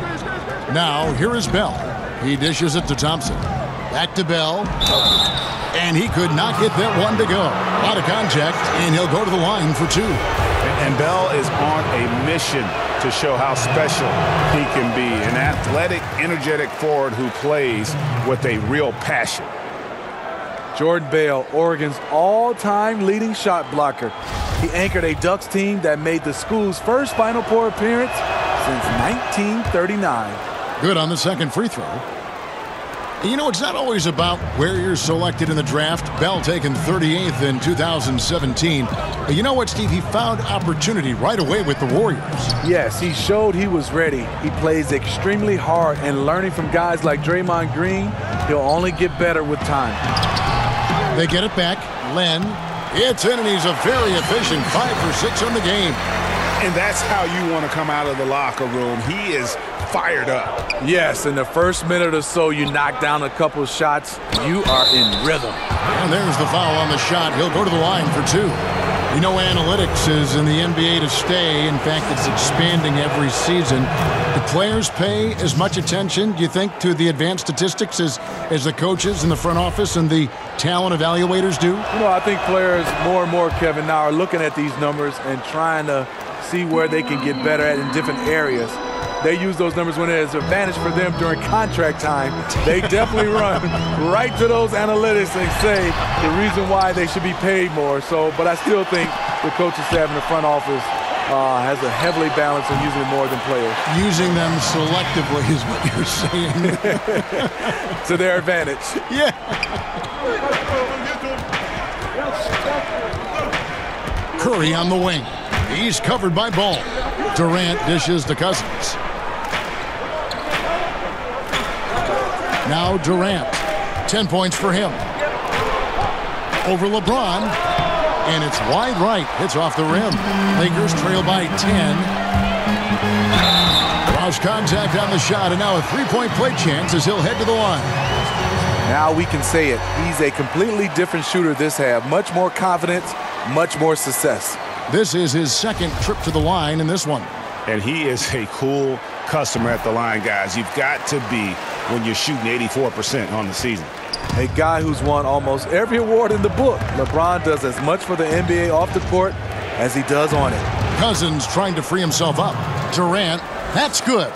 Now, here is Bell. He dishes it to Thompson. Back to Bell. And he could not get that one to go. A lot of contact, and he'll go to the line for 2. And Bell is on a mission to show how special he can be. An athletic, energetic forward who plays with a real passion. Jordan Bell, Oregon's all-time leading shot blocker. He anchored a Ducks team that made the school's first Final Four appearance since 1939. Good on the second free throw. You know, it's not always about where you're selected in the draft. Bell taken 38th in 2017. But you know what, Steve? He found opportunity right away with the Warriors. Yes, he showed he was ready. He plays extremely hard, and learning from guys like Draymond Green, he'll only get better with time. They get it back. Len, it's in, and he's a very efficient 5 for 6 on the game. And that's how you want to come out of the locker room. He is fired up. Yes, in the first minute or so, you knock down a couple shots. You are in rhythm. And there's the foul on the shot. He'll go to the line for 2. You know, analytics is in the NBA to stay. In fact, it's expanding every season. Do players pay as much attention, do you think, to the advanced statistics as the coaches in the front office and the talent evaluators do? You know, I think players more and more, Kevin, now are looking at these numbers and trying to see where they can get better at in different areas. They use those numbers when there's an advantage for them during contract time. They definitely run right to those analytics and say the reason why they should be paid more. So, but I still think the coaching staff in the front office has a heavily balanced and using it more than players. Using them selectively is what you're saying. To their advantage. Yeah. Curry on the wing. He's covered by Ball. Durant dishes to Cousins. Now Durant. 10 points for him. Over LeBron. And it's wide right. Hits off the rim. Lakers trail by 10. Lost contact on the shot, and now a three-point play chance as he'll head to the line. Now we can say it. He's a completely different shooter this half. Much more confidence, much more success. This is his second trip to the line in this one. And he is a cool customer at the line, guys. You've got to be when you're shooting 84% on the season. A guy who's won almost every award in the book. LeBron does as much for the NBA off the court as he does on it. Cousins trying to free himself up. Durant, that's good.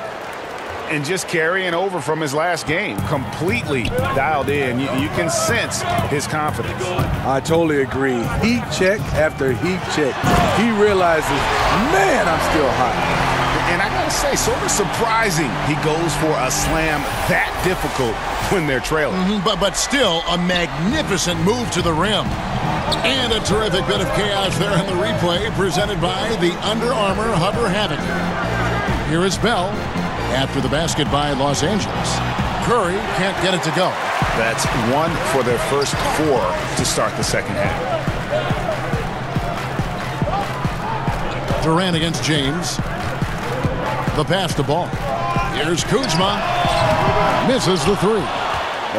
And just carrying over from his last game, completely dialed in. You can sense his confidence. I totally agree. Heat check after heat check. He realizes, man, I'm still hot. And I gotta say, sort of surprising he goes for a slam that difficult when they're trailing. But still a magnificent move to the rim. And a terrific bit of chaos there in the replay presented by the Under Armour Hover Havoc. Here is Bell. After the basket by Los Angeles. Curry can't get it to go. That's 1 for their first 4 to start the second half. Durant against James. The pass to Ball. Here's Kuzma. Misses the 3.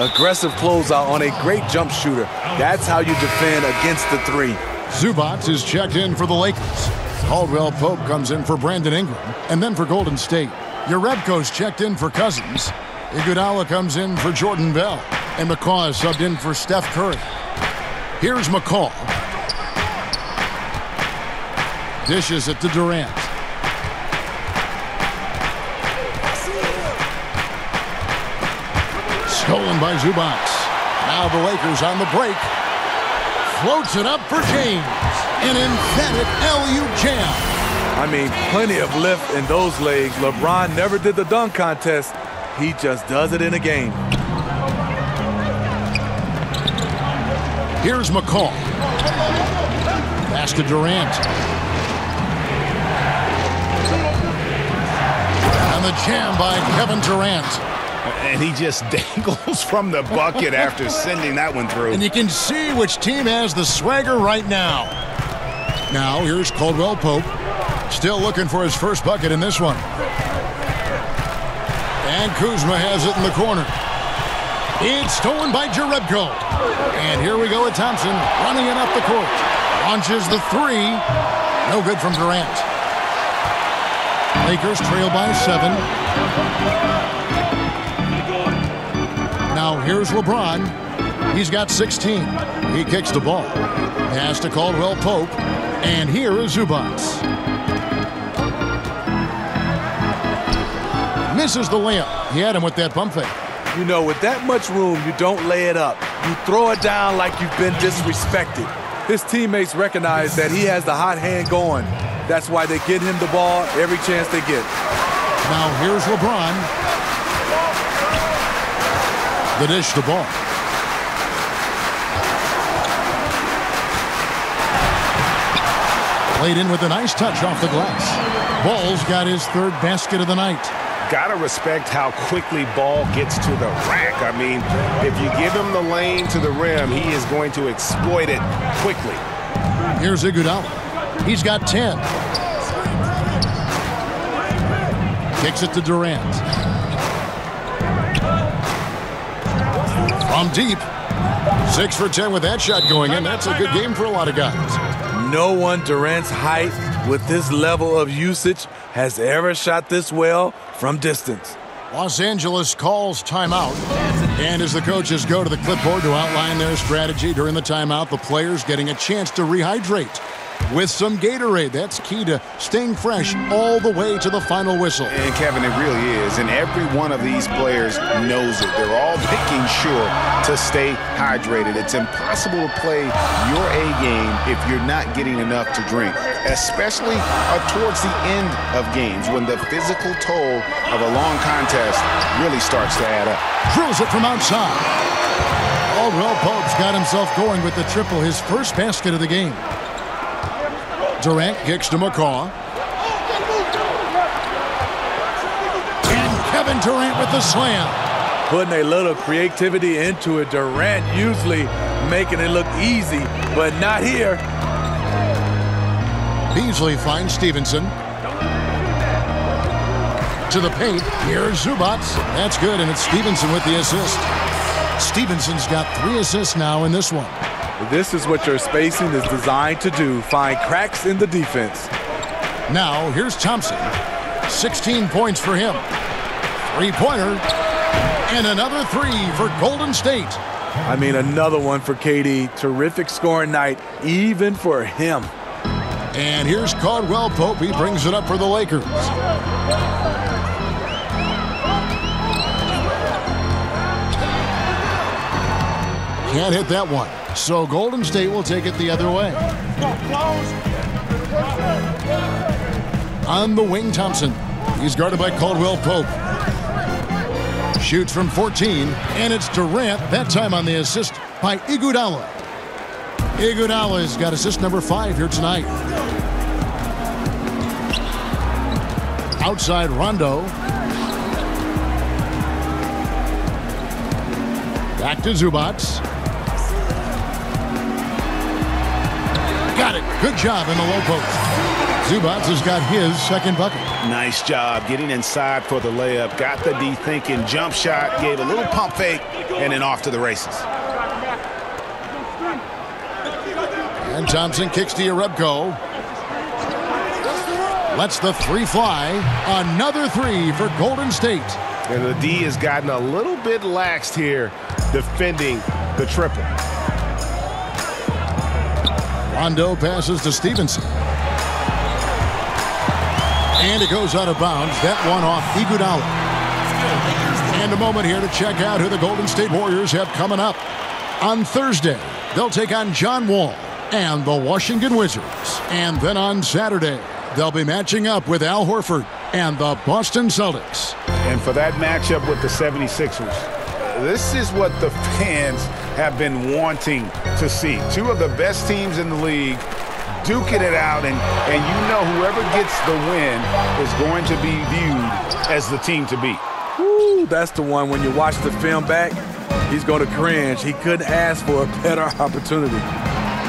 Aggressive closeout on a great jump shooter. That's how you defend against the 3. Zubac is checked in for the Lakers. Caldwell Pope comes in for Brandon Ingram. And then for Golden State. Jerebko's checked in for Cousins. Iguodala comes in for Jordan Bell. And McCaw is subbed in for Steph Curry. Here's McCaw. Dishes it to Durant. Stolen by Zubac. Now the Lakers on the break. Floats it up for James. An emphatic LU jam. I mean, plenty of lift in those legs. LeBron never did the dunk contest. He just does it in a game. Here's McCaw. Pass to Durant. And the jam by Kevin Durant. And he just dangles from the bucket after sending that one through. And you can see which team has the swagger right now. Now here's Caldwell Pope. Still looking for his first bucket in this one. And Kuzma has it in the corner. It's stolen by Jerebko. And here we go with Thompson running it up the court. Launches the 3. No good from Durant. Lakers trail by 7. Now here's LeBron. He's got 16. He kicks the ball. Pass to Caldwell Pope. And here is Zubac. Misses the layup. He had him with that pump fake. You know, with that much room, you don't lay it up. You throw it down like you've been disrespected. His teammates recognize that he has the hot hand going. That's why they get him the ball every chance they get. Now here's LeBron. The dish to Ball. Played in with a nice touch off the glass. Ball's got his third basket of the night. Gotta respect how quickly Ball gets to the rack. I mean, if you give him the lane to the rim, he is going to exploit it quickly. Here's Iguodala. He's got 10. Kicks it to Durant. From deep. 6 for 10 with that shot going in. That's a good game for a lot of guys. No one Durant's height with this level of usage has ever shot this well from distance. Los Angeles calls timeout. And as the coaches go to the clipboard to outline their strategy during the timeout, the players getting a chance to rehydrate with some Gatorade. That's key to staying fresh all the way to the final whistle. And Kevin, it really is. And every one of these players knows it. They're all making sure to stay hydrated. It's impossible to play your A game if you're not getting enough to drink, especially towards the end of games when the physical toll of a long contest really starts to add up. Drills it from outside. Caldwell Pope's got himself going with the triple, his first basket of the game. Durant kicks to McCaw. And Kevin Durant with the slam. Putting a little creativity into it. Durant usually making it look easy, but not here. Beasley finds Stevenson. To the paint. Here's Zubac. That's good, and it's Stevenson with the assist. Stevenson's got 3 assists now in this one. This is what your spacing is designed to do. Find cracks in the defense. Now, here's Thompson. 16 points for him. 3-pointer. And another 3 for Golden State. I mean, another one for KD. Terrific scoring night, even for him. And here's Caldwell Pope. He brings it up for the Lakers. Can't hit that one. So Golden State will take it the other way. On the wing, Thompson. He's guarded by Caldwell Pope. Shoots from 14, and it's Durant, that time on the assist by Iguodala. Iguodala's got assist number 5 here tonight. Outside Rondo. Back to Zubac. Got it. Good job in the low post. Zubac has got his second bucket. Nice job getting inside for the layup. Got the D thinking. Jump shot. Gave a little pump fake. And then off to the races. And Thompson kicks to Jerebko. Lets the 3 fly. Another 3 for Golden State. And the D has gotten a little bit laxed here defending the triple. Rondo passes to Stevenson. And it goes out of bounds. That one off Iguodala. And a moment here to check out who the Golden State Warriors have coming up. On Thursday, they'll take on John Wall and the Washington Wizards. And then on Saturday, they'll be matching up with Al Horford and the Boston Celtics. And for that matchup with the 76ers, this is what the fans have been wanting to see. 2 of the best teams in the league duking it out, and you know whoever gets the win is going to be viewed as the team to beat. Woo, that's the one when you watch the film back, he's going to cringe. He couldn't ask for a better opportunity.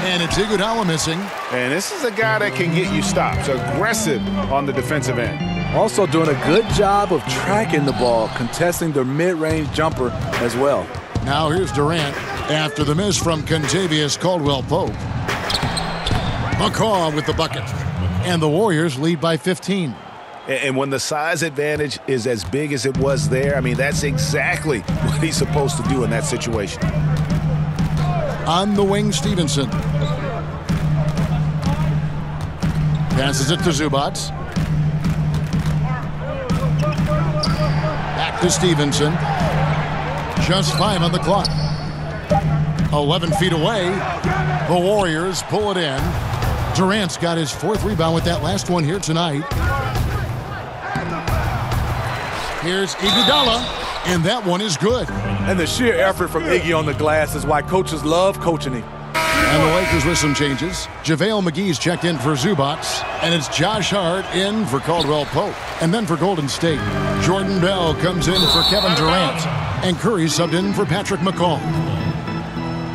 And it's Iguodala missing. And this is a guy that can get you stops, aggressive on the defensive end. Also doing a good job of tracking the ball, contesting the mid-range jumper as well. Now here's Durant after the miss from Kentavious Caldwell-Pope. McCaw with the bucket. And the Warriors lead by 15. And when the size advantage is as big as it was there, I mean, that's exactly what he's supposed to do in that situation. On the wing, Stevenson. Passes it to Zubac. Back to Stevenson. Just 5 on the clock. 11 feet away. The Warriors pull it in. Durant's got his 4th rebound with that last one here tonight. Here's Iguodala. And that one is good. And the sheer effort from Iggy on the glass is why coaches love coaching him. And the Lakers with some changes. JaVale McGee's checked in for Zubac, and it's Josh Hart in for Caldwell Pope. And then for Golden State, Jordan Bell comes in for Kevin Durant, and Curry subbed in for Patrick McCaw.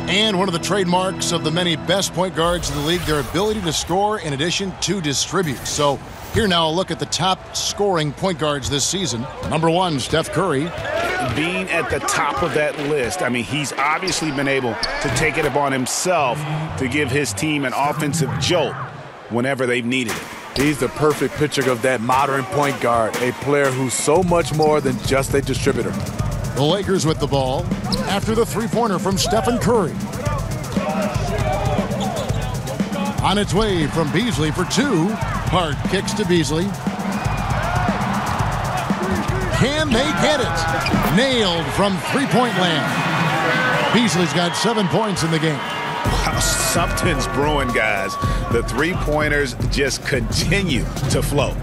And one of the trademarks of the many best point guards in the league, their ability to score in addition to distribute. So here now a look at the top scoring point guards this season. Number 1, Steph Curry. Being at the top of that list, I mean, he's obviously been able to take it upon himself to give his team an offensive jolt whenever they've needed it. He's the perfect picture of that modern point guard, a player who's so much more than just a distributor. The Lakers with the ball after the three-pointer from Stephen Curry. On its way from Beasley for 2. Hart kicks to Beasley. Can they get it? Nailed from three-point land. Beasley's got 7 points in the game. Wow, something's brewing, guys. The three-pointers just continue to flow.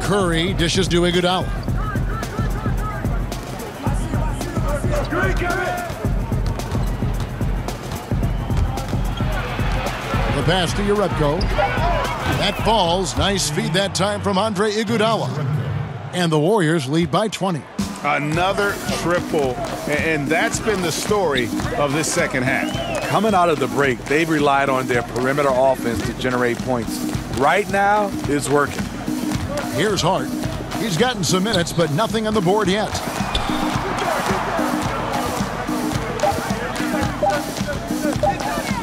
Curry dishes to Iguodala. The pass to Urepko. That falls. Nice feed that time from Andre Iguodala. And the Warriors lead by 20. Another triple, and that's been the story of this second half. Coming out of the break, they've relied on their perimeter offense to generate points. Right now, it's working. Here's Hart. He's gotten some minutes, but nothing on the board yet.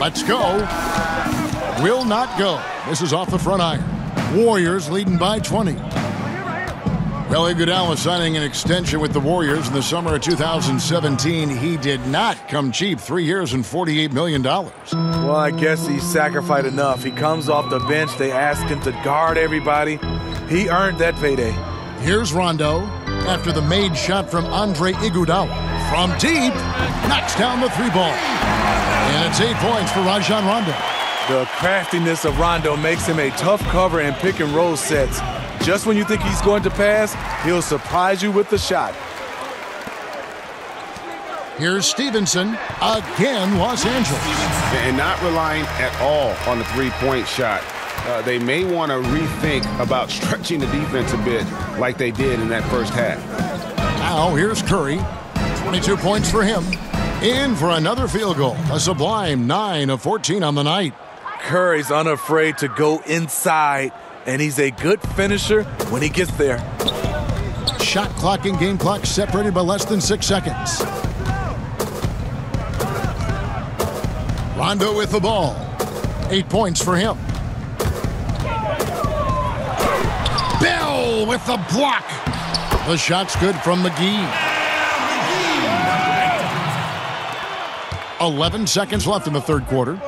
Let's go. Will not go. This is off the front iron. Warriors leading by 20. Well, Iguodala signing an extension with the Warriors in the summer of 2017. He did not come cheap. 3 years and $48 million. Well, I guess he sacrificed enough. He comes off the bench. They ask him to guard everybody. He earned that payday. Here's Rondo after the made shot from Andre Iguodala. From deep, knocks down the 3-ball. And it's 8 points for Rajon Rondo. The craftiness of Rondo makes him a tough cover in pick and roll sets. Just when you think he's going to pass, he'll surprise you with the shot. Here's Stevenson, again Los Angeles. And not relying at all on the three-point shot. They may want to rethink about stretching the defense a bit like they did in that first half. Now here's Curry, 22 points for him. In for another field goal, a sublime 9 of 14 on the night. Curry's unafraid to go inside, and he's a good finisher when he gets there. Shot clock and game clock separated by less than 6 seconds. Rondo with the ball. 8 points for him. Bell with the block. The shot's good from McGee. 11 seconds left in the third quarter.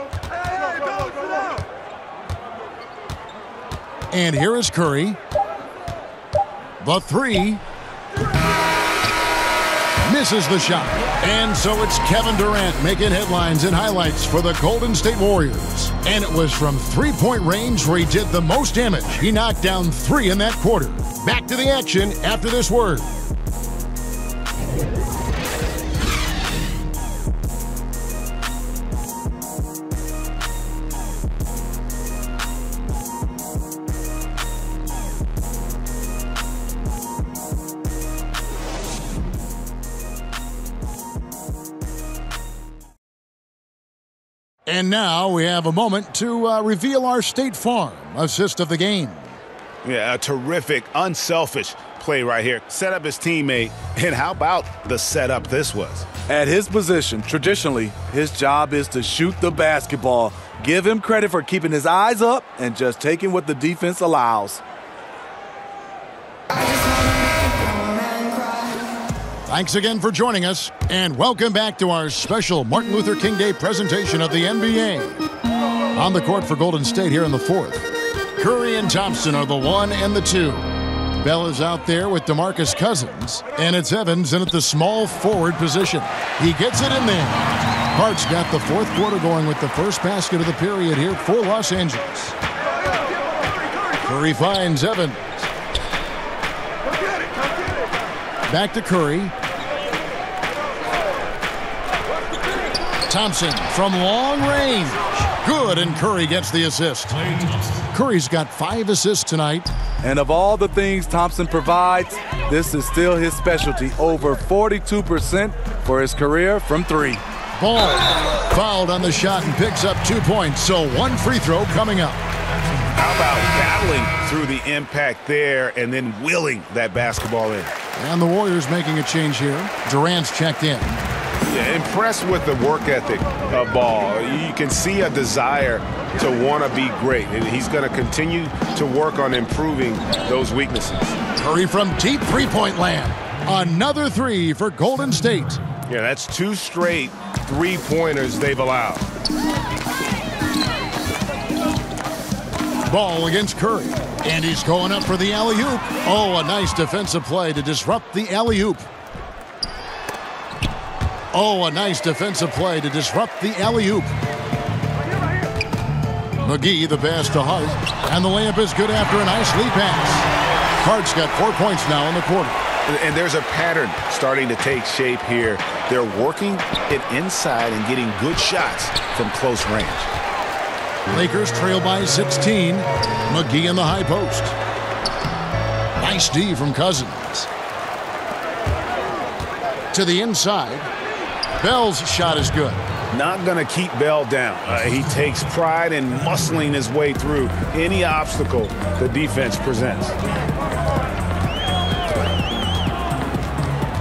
And here is Curry. The 3. Misses the shot. And so it's Kevin Durant making headlines and highlights for the Golden State Warriors. And it was from three-point range where he did the most damage. He knocked down 3 in that quarter. Back to the action after this word. And now we have a moment to reveal our State Farm assist of the game. Yeah, a terrific, unselfish play right here. Set up his teammate, and how about the setup this was? At his position, traditionally, his job is to shoot the basketball. Give him credit for keeping his eyes up and just taking what the defense allows. Thanks again for joining us, and welcome back to our special Martin Luther King Day presentation of the NBA. On the court for Golden State here in the fourth, Curry and Thompson are the 1 and the 2. Bell is out there with DeMarcus Cousins, and it's Evans in at the small forward position. He gets it in there. Hart's got the fourth quarter going with the first basket of the period here for Los Angeles. Curry finds Evans. Back to Curry. Thompson from long range. Good, and Curry gets the assist. Curry's got 5 assists tonight. And of all the things Thompson provides, this is still his specialty. Over 42% for his career from 3. Ball fouled on the shot and picks up 2 points, so 1 free throw coming up. How about battling through the impact there and then willing that basketball in? And the Warriors making a change here. Durant's checked in. Yeah, impressed with the work ethic of Ball. You can see a desire to want to be great, and he's going to continue to work on improving those weaknesses. Curry from deep three-point land. Another 3 for Golden State. Yeah, that's 2 straight three-pointers they've allowed. Ball against Curry, and he's going up for the alley-oop. Oh, a nice defensive play to disrupt the alley-oop. Oh, a nice defensive play to disrupt the alley-oop. McGee, the pass to Hart, and the layup is good after a nice lead pass. Hart's got 4 points now in the quarter. And there's a pattern starting to take shape here. They're working it inside and getting good shots from close range. Lakers trail by 16. McGee in the high post. Nice D from Cousins. To the inside. Bell's shot is good. Not going to keep Bell down. He takes pride in muscling his way through any obstacle the defense presents.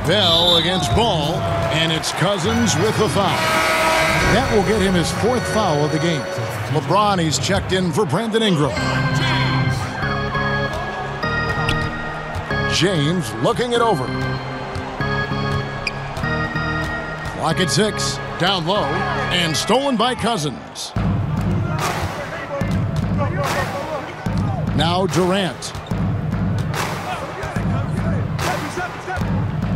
Bell against Ball, and it's Cousins with the foul. That will get him his 4th foul of the game. LeBron, he's checked in for Brandon Ingram. James looking it over. Clock at 6, down low, and stolen by Cousins. Now Durant.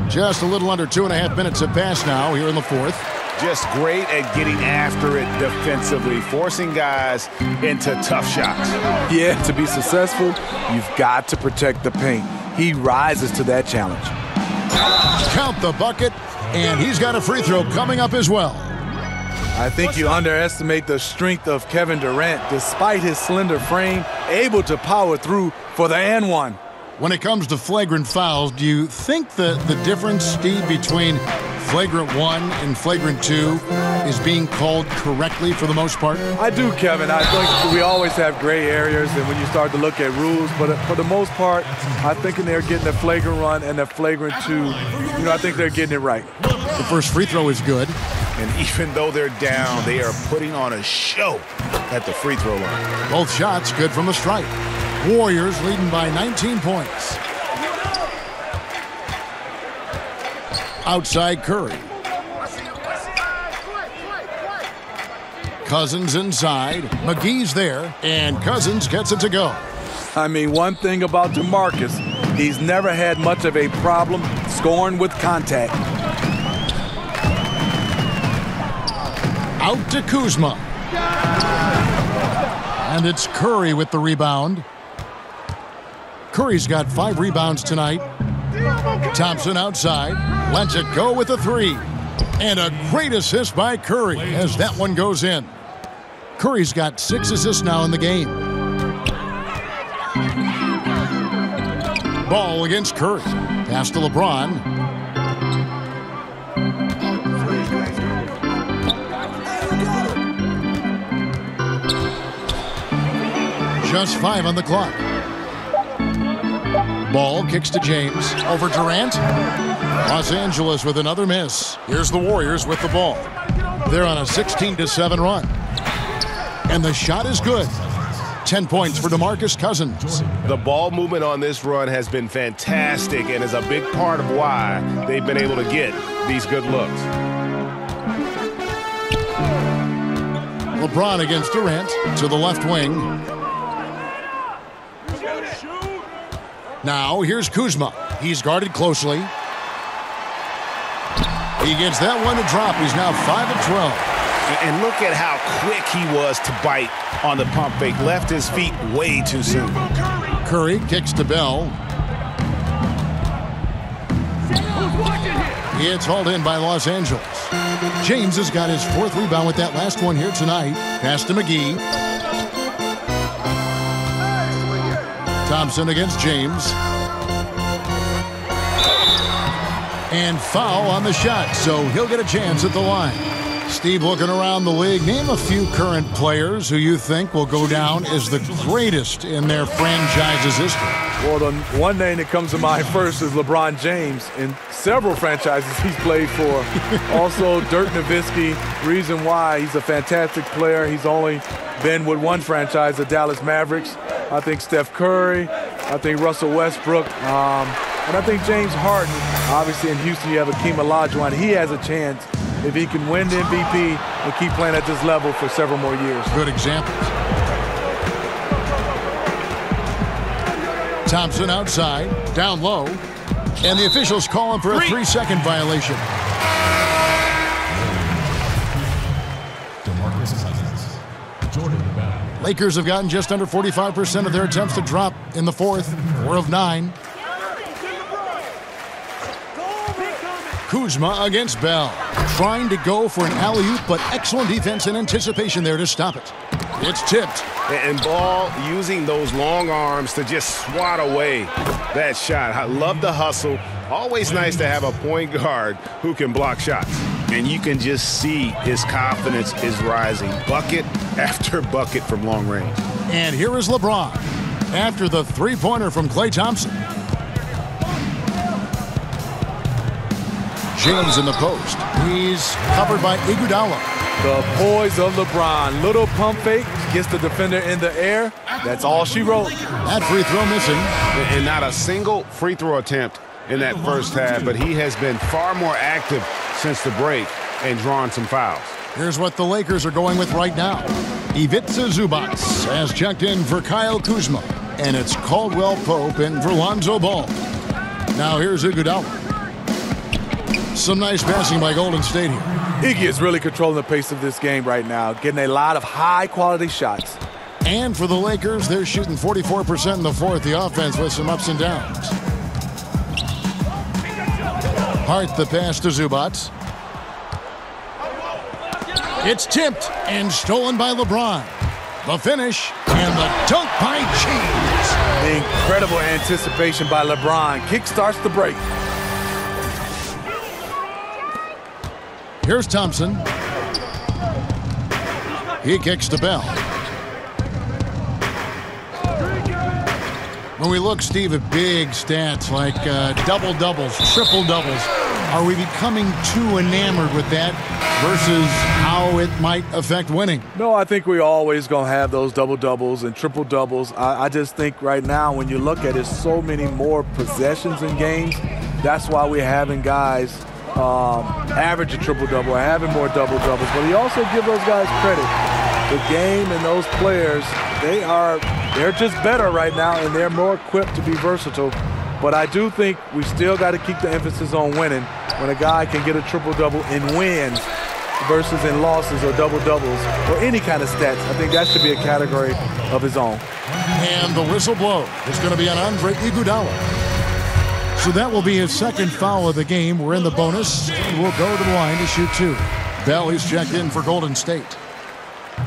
Just a little under 2.5 minutes have passed now here in the 4th. Just great at getting after it defensively, forcing guys into tough shots. Yeah, to be successful, you've got to protect the paint. He rises to that challenge. Count the bucket, and he's got a free throw coming up as well. I think you underestimate the strength of Kevin Durant. Despite his slender frame, able to power through for the and one. When it comes to flagrant fouls, do you think the difference, Steve, between flagrant 1 and flagrant 2 is being called correctly for the most part? I do, Kevin. I think we always have gray areas and when you start to look at rules, but for the most part, I think they're getting the flagrant 1 and the flagrant 2. I think they're getting it right. The first free throw is good. And even though they're down, they are putting on a show at the free throw line. Both shots good from the stripe. Warriors leading by 19 points. Outside Curry. Cousins inside. McGee's there, and Cousins gets it to go. I mean, one thing about DeMarcus, he's never had much of a problem scoring with contact. Out to Kuzma. And it's Curry with the rebound. Curry's got 5 rebounds tonight. Thompson outside. Lets it go with a 3. And a great assist by Curry as that one goes in. Curry's got 6 assists now in the game. Ball against Curry. Pass to LeBron. Just 5 on the clock. Ball kicks to James. Over Durant. Los Angeles with another miss. Here's the Warriors with the ball. They're on a 16-7 run. And the shot is good. 10 points for DeMarcus Cousins. The ball movement on this run has been fantastic and is a big part of why they've been able to get these good looks. LeBron against Durant to the left wing. Now, here's Kuzma. He's guarded closely. He gets that one to drop. He's now 5 of 12. And look at how quick he was to bite on the pump fake. Left his feet way too soon. Curry kicks to Bell. It's hauled in by Los Angeles. James has got his 4th rebound with that last one here tonight. Pass to McGee. Thompson against James. And foul on the shot, so he'll get a chance at the line. Steve, looking around the league, name a few current players who you think will go down as the greatest in their franchise's history. Well, the one name that comes to mind first is LeBron James. In several franchises he's played for. Also, Dirk Nowitzki. Reason why, he's a fantastic player. He's only been with one franchise, the Dallas Mavericks. I think Steph Curry. I think Russell Westbrook. And I think James Harden. Obviously, in Houston, you have Akeem Olajuwon. He has a chance if he can win the MVP and keep playing at this level for several more years. Good examples. Thompson outside, down low, and the officials call him for a 3-second violation. Lakers have gotten just under 45% of their attempts to drop in the 4th, 4 of 9. Kuzma against Bell, trying to go for an alley-oop, but excellent defense and anticipation there to stop it. It's tipped. And Ball using those long arms to just swat away that shot. I love the hustle. Always nice to have a point guard who can block shots. And you can just see his confidence is rising. Bucket after bucket from long range. And here is LeBron after the 3-pointer from Klay Thompson. James in the post. He's covered by Iguodala. The poise of LeBron. Little pump fake, gets the defender in the air. That's all she wrote. That free throw missing. And not a single free throw attempt in that first half, but he has been far more active since the break and drawn some fouls. Here's what the Lakers are going with right now. Ivica Zubac has checked in for Kyle Kuzma, and it's Caldwell Pope in for Lonzo Ball. Now here's Iguodala. Some nice passing by Golden State here. Iggy is really controlling the pace of this game right now, getting a lot of high-quality shots. And for the Lakers, they're shooting 44% in the 4th. The offense with some ups and downs. Hart the pass to Zubac. It's tipped and stolen by LeBron. The finish and the dunk by James. Incredible anticipation by LeBron. Kick starts the break. Here's Thompson. He kicks to Bell. When we look, Steve, at big stats like double-doubles, triple-doubles, are we becoming too enamored with that versus how it might affect winning? No, I think we're always going to have those double-doubles and triple-doubles. I just think right now when you look at it, so many more possessions in games. That's why we're having guys average a triple-double or having more double-doubles. But you also give those guys credit. The game and those players, they're just better right now, and they're more equipped to be versatile. But I do think we still got to keep the emphasis on winning. When a guy can get a triple-double in wins versus in losses or double-doubles or any kind of stats, I think that should be a category of his own. And the whistle blow is going to be on Andre Iguodala. So that will be his 2nd foul of the game. We're in the bonus, and we'll go to the line to shoot 2. Bell is checked in for Golden State.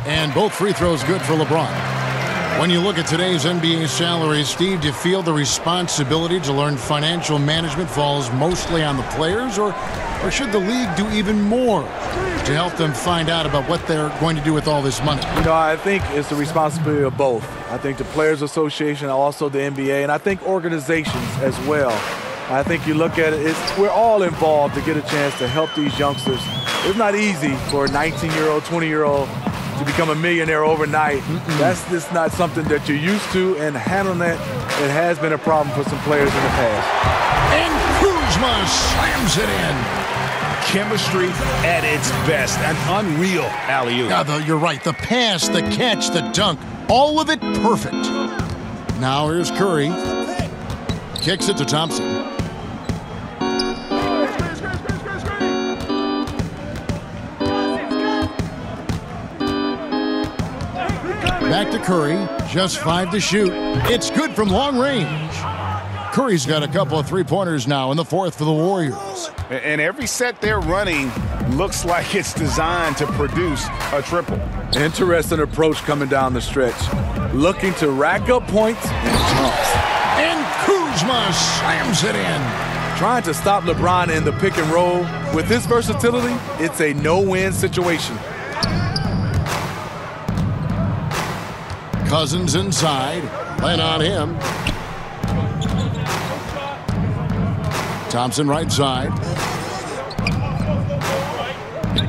And both free throws good for LeBron. When you look at today's NBA salaries, Steve, do you feel the responsibility to learn financial management falls mostly on the players, or should the league do even more to help them find out about what they're going to do with all this money? You know, I think it's the responsibility of both. I think the Players Association, also the NBA, and I think organizations as well. I think you look at it, we're all involved to get a chance to help these youngsters. It's not easy for a 19-year-old, 20-year-old to become a millionaire overnight. That's just not something that you're used to, and handling that, it has been a problem for some players in the past. And Kuzma slams it in. Chemistry at its best. An unreal alley-oop. Yeah, you're right. The pass, the catch, the dunk, all of it perfect. Now here's Curry. Kicks it to Thompson. Back to Curry, just 5 to shoot. It's good from long range. Curry's got a couple of three-pointers now in the fourth for the Warriors. And every set they're running looks like it's designed to produce a triple. Interesting approach coming down the stretch. Looking to rack up points and jumps. And Kuzma slams it in. Trying to stop LeBron in the pick and roll. With his versatility, it's a no-win situation. Cousins inside. Len on him. Thompson right side.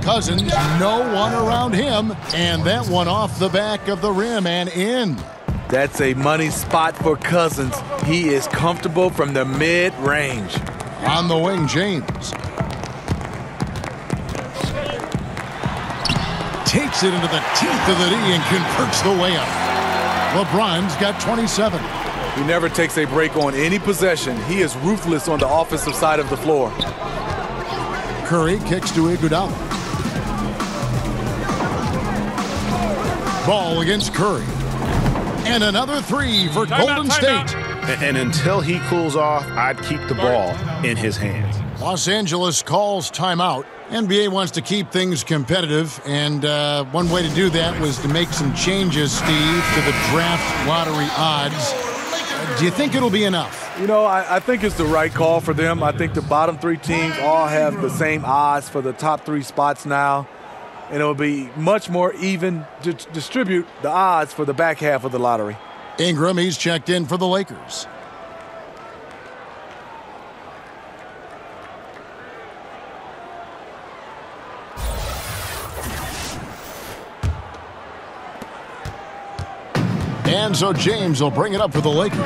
Cousins, no one around him. And that one off the back of the rim and in. That's a money spot for Cousins. He is comfortable from the mid-range. On the wing, James. Takes it into the teeth of the D and converts the layup. LeBron's got 27. He never takes a break on any possession. He is ruthless on the offensive side of the floor. Curry kicks to Iguodala. Ball against Curry. And another three for Golden State. And until he cools off, I'd keep the ball in his hands. Los Angeles calls timeout. NBA wants to keep things competitive, and one way to do that was to make some changes, Steve, to the draft lottery odds. Do you think it'll be enough? You know, I think it's the right call for them. I think the bottom three teams all have the same odds for the top three spots now, and it'll be much more even to distribute the odds for the back half of the lottery. Ingram, he's checked in for the Lakers. And so James will bring it up for the Lakers.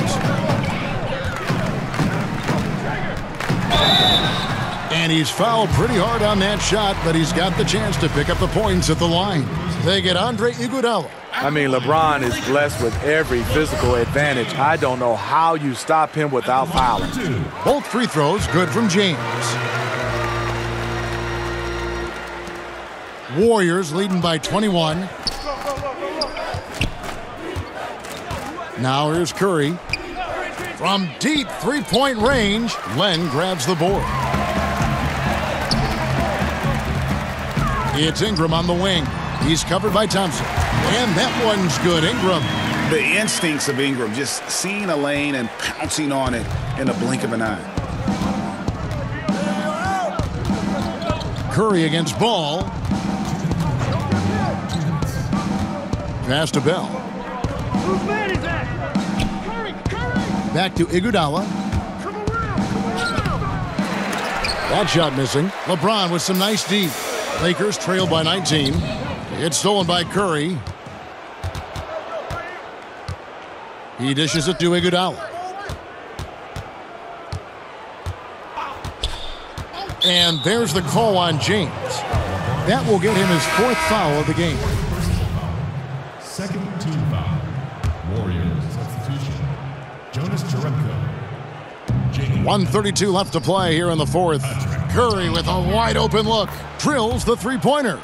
And he's fouled pretty hard on that shot, but he's got the chance to pick up the points at the line. They get Andre Iguodala. I mean, LeBron is blessed with every physical advantage. I don't know how you stop him without fouling. Both free throws good from James. Warriors leading by 21. Now here's Curry. From deep three-point range, Len grabs the board. It's Ingram on the wing. He's covered by Thompson. And that one's good, Ingram. The instincts of Ingram, just seeing a lane and pouncing on it in a blink of an eye. Curry against Ball. Pass to Bell. Whose man is that? Curry! Back to Iguodala. That shot missing. LeBron with some nice D. Lakers trail by 19. It's stolen by Curry. He dishes it to Iguodala. And there's the call on James. That will get him his fourth foul of the game. Second team foul. Warriors substitution. Jonas Jerebko. 1:32 left to play here in the fourth. Curry with a wide open look. Drills the three-pointer.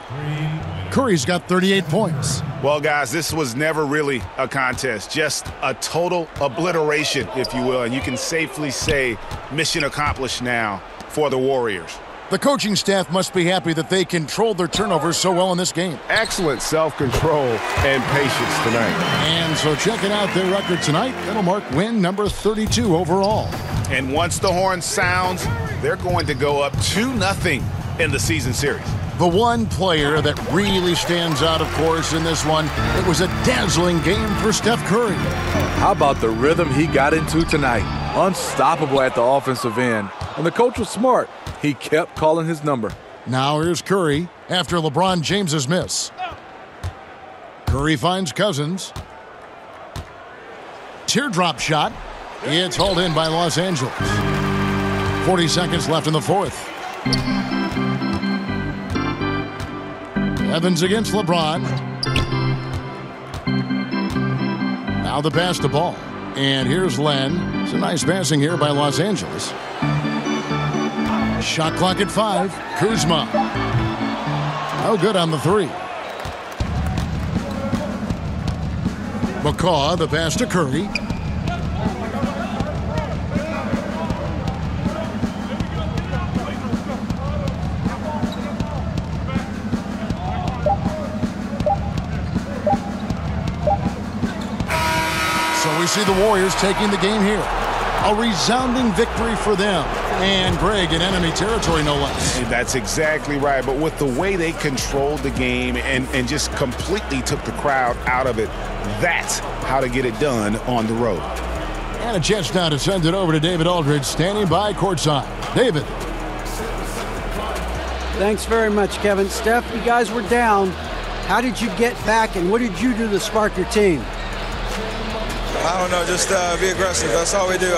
Curry's got 38 points. Well, guys, this was never really a contest. Just a total obliteration, if you will. And you can safely say mission accomplished now for the Warriors. The coaching staff must be happy that they controlled their turnovers so well in this game. Excellent self-control and patience tonight. And so checking out their record tonight, that'll mark win number 32 overall. And once the horn sounds, they're going to go up 2-0 in the season series. The one player that really stands out, of course, in this one, it was a dazzling game for Steph Curry. How about the rhythm he got into tonight? Unstoppable at the offensive end. And the coach was smart. He kept calling his number. Now here's Curry after LeBron James's miss. Curry finds Cousins. Teardrop shot. It's hauled in by Los Angeles. 40 seconds left in the fourth. Evans against LeBron. Now the pass to Ball. And here's Len. It's a nice passing here by Los Angeles. Shot clock at 5. Kuzma. No good on the three. McCaw, the pass to Curry. see the Warriors taking the game here. A resounding victory for them. And Greg, in enemy territory, no less. That's exactly right. But with the way they controlled the game and just completely took the crowd out of it, that's how to get it done on the road. And a chance now to send it over to David Aldridge, standing by courtside. David. Thanks very much, Kevin. Steph, you guys were down. How did you get back, and what did you do to spark your team? I don't know, just be aggressive. That's all we do.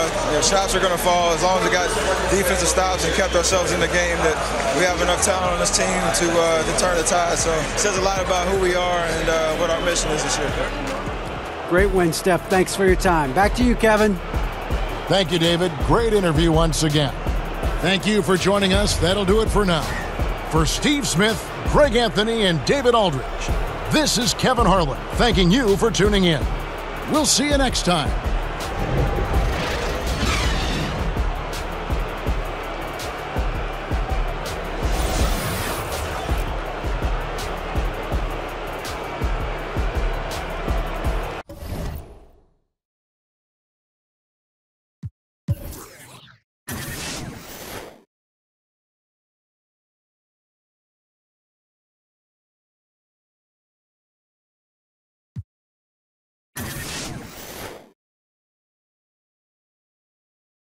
Shots are going to fall as long as we got defensive stops and kept ourselves in the game. That we have enough talent on this team to turn the tide. So it says a lot about who we are and what our mission is this year. Great win, Steph. Thanks for your time. Back to you, Kevin. Thank you, David. Great interview once again. Thank you for joining us. That'll do it for now. For Steve Smith, Greg Anthony, and David Aldridge, this is Kevin Harlan thanking you for tuning in. We'll see you next time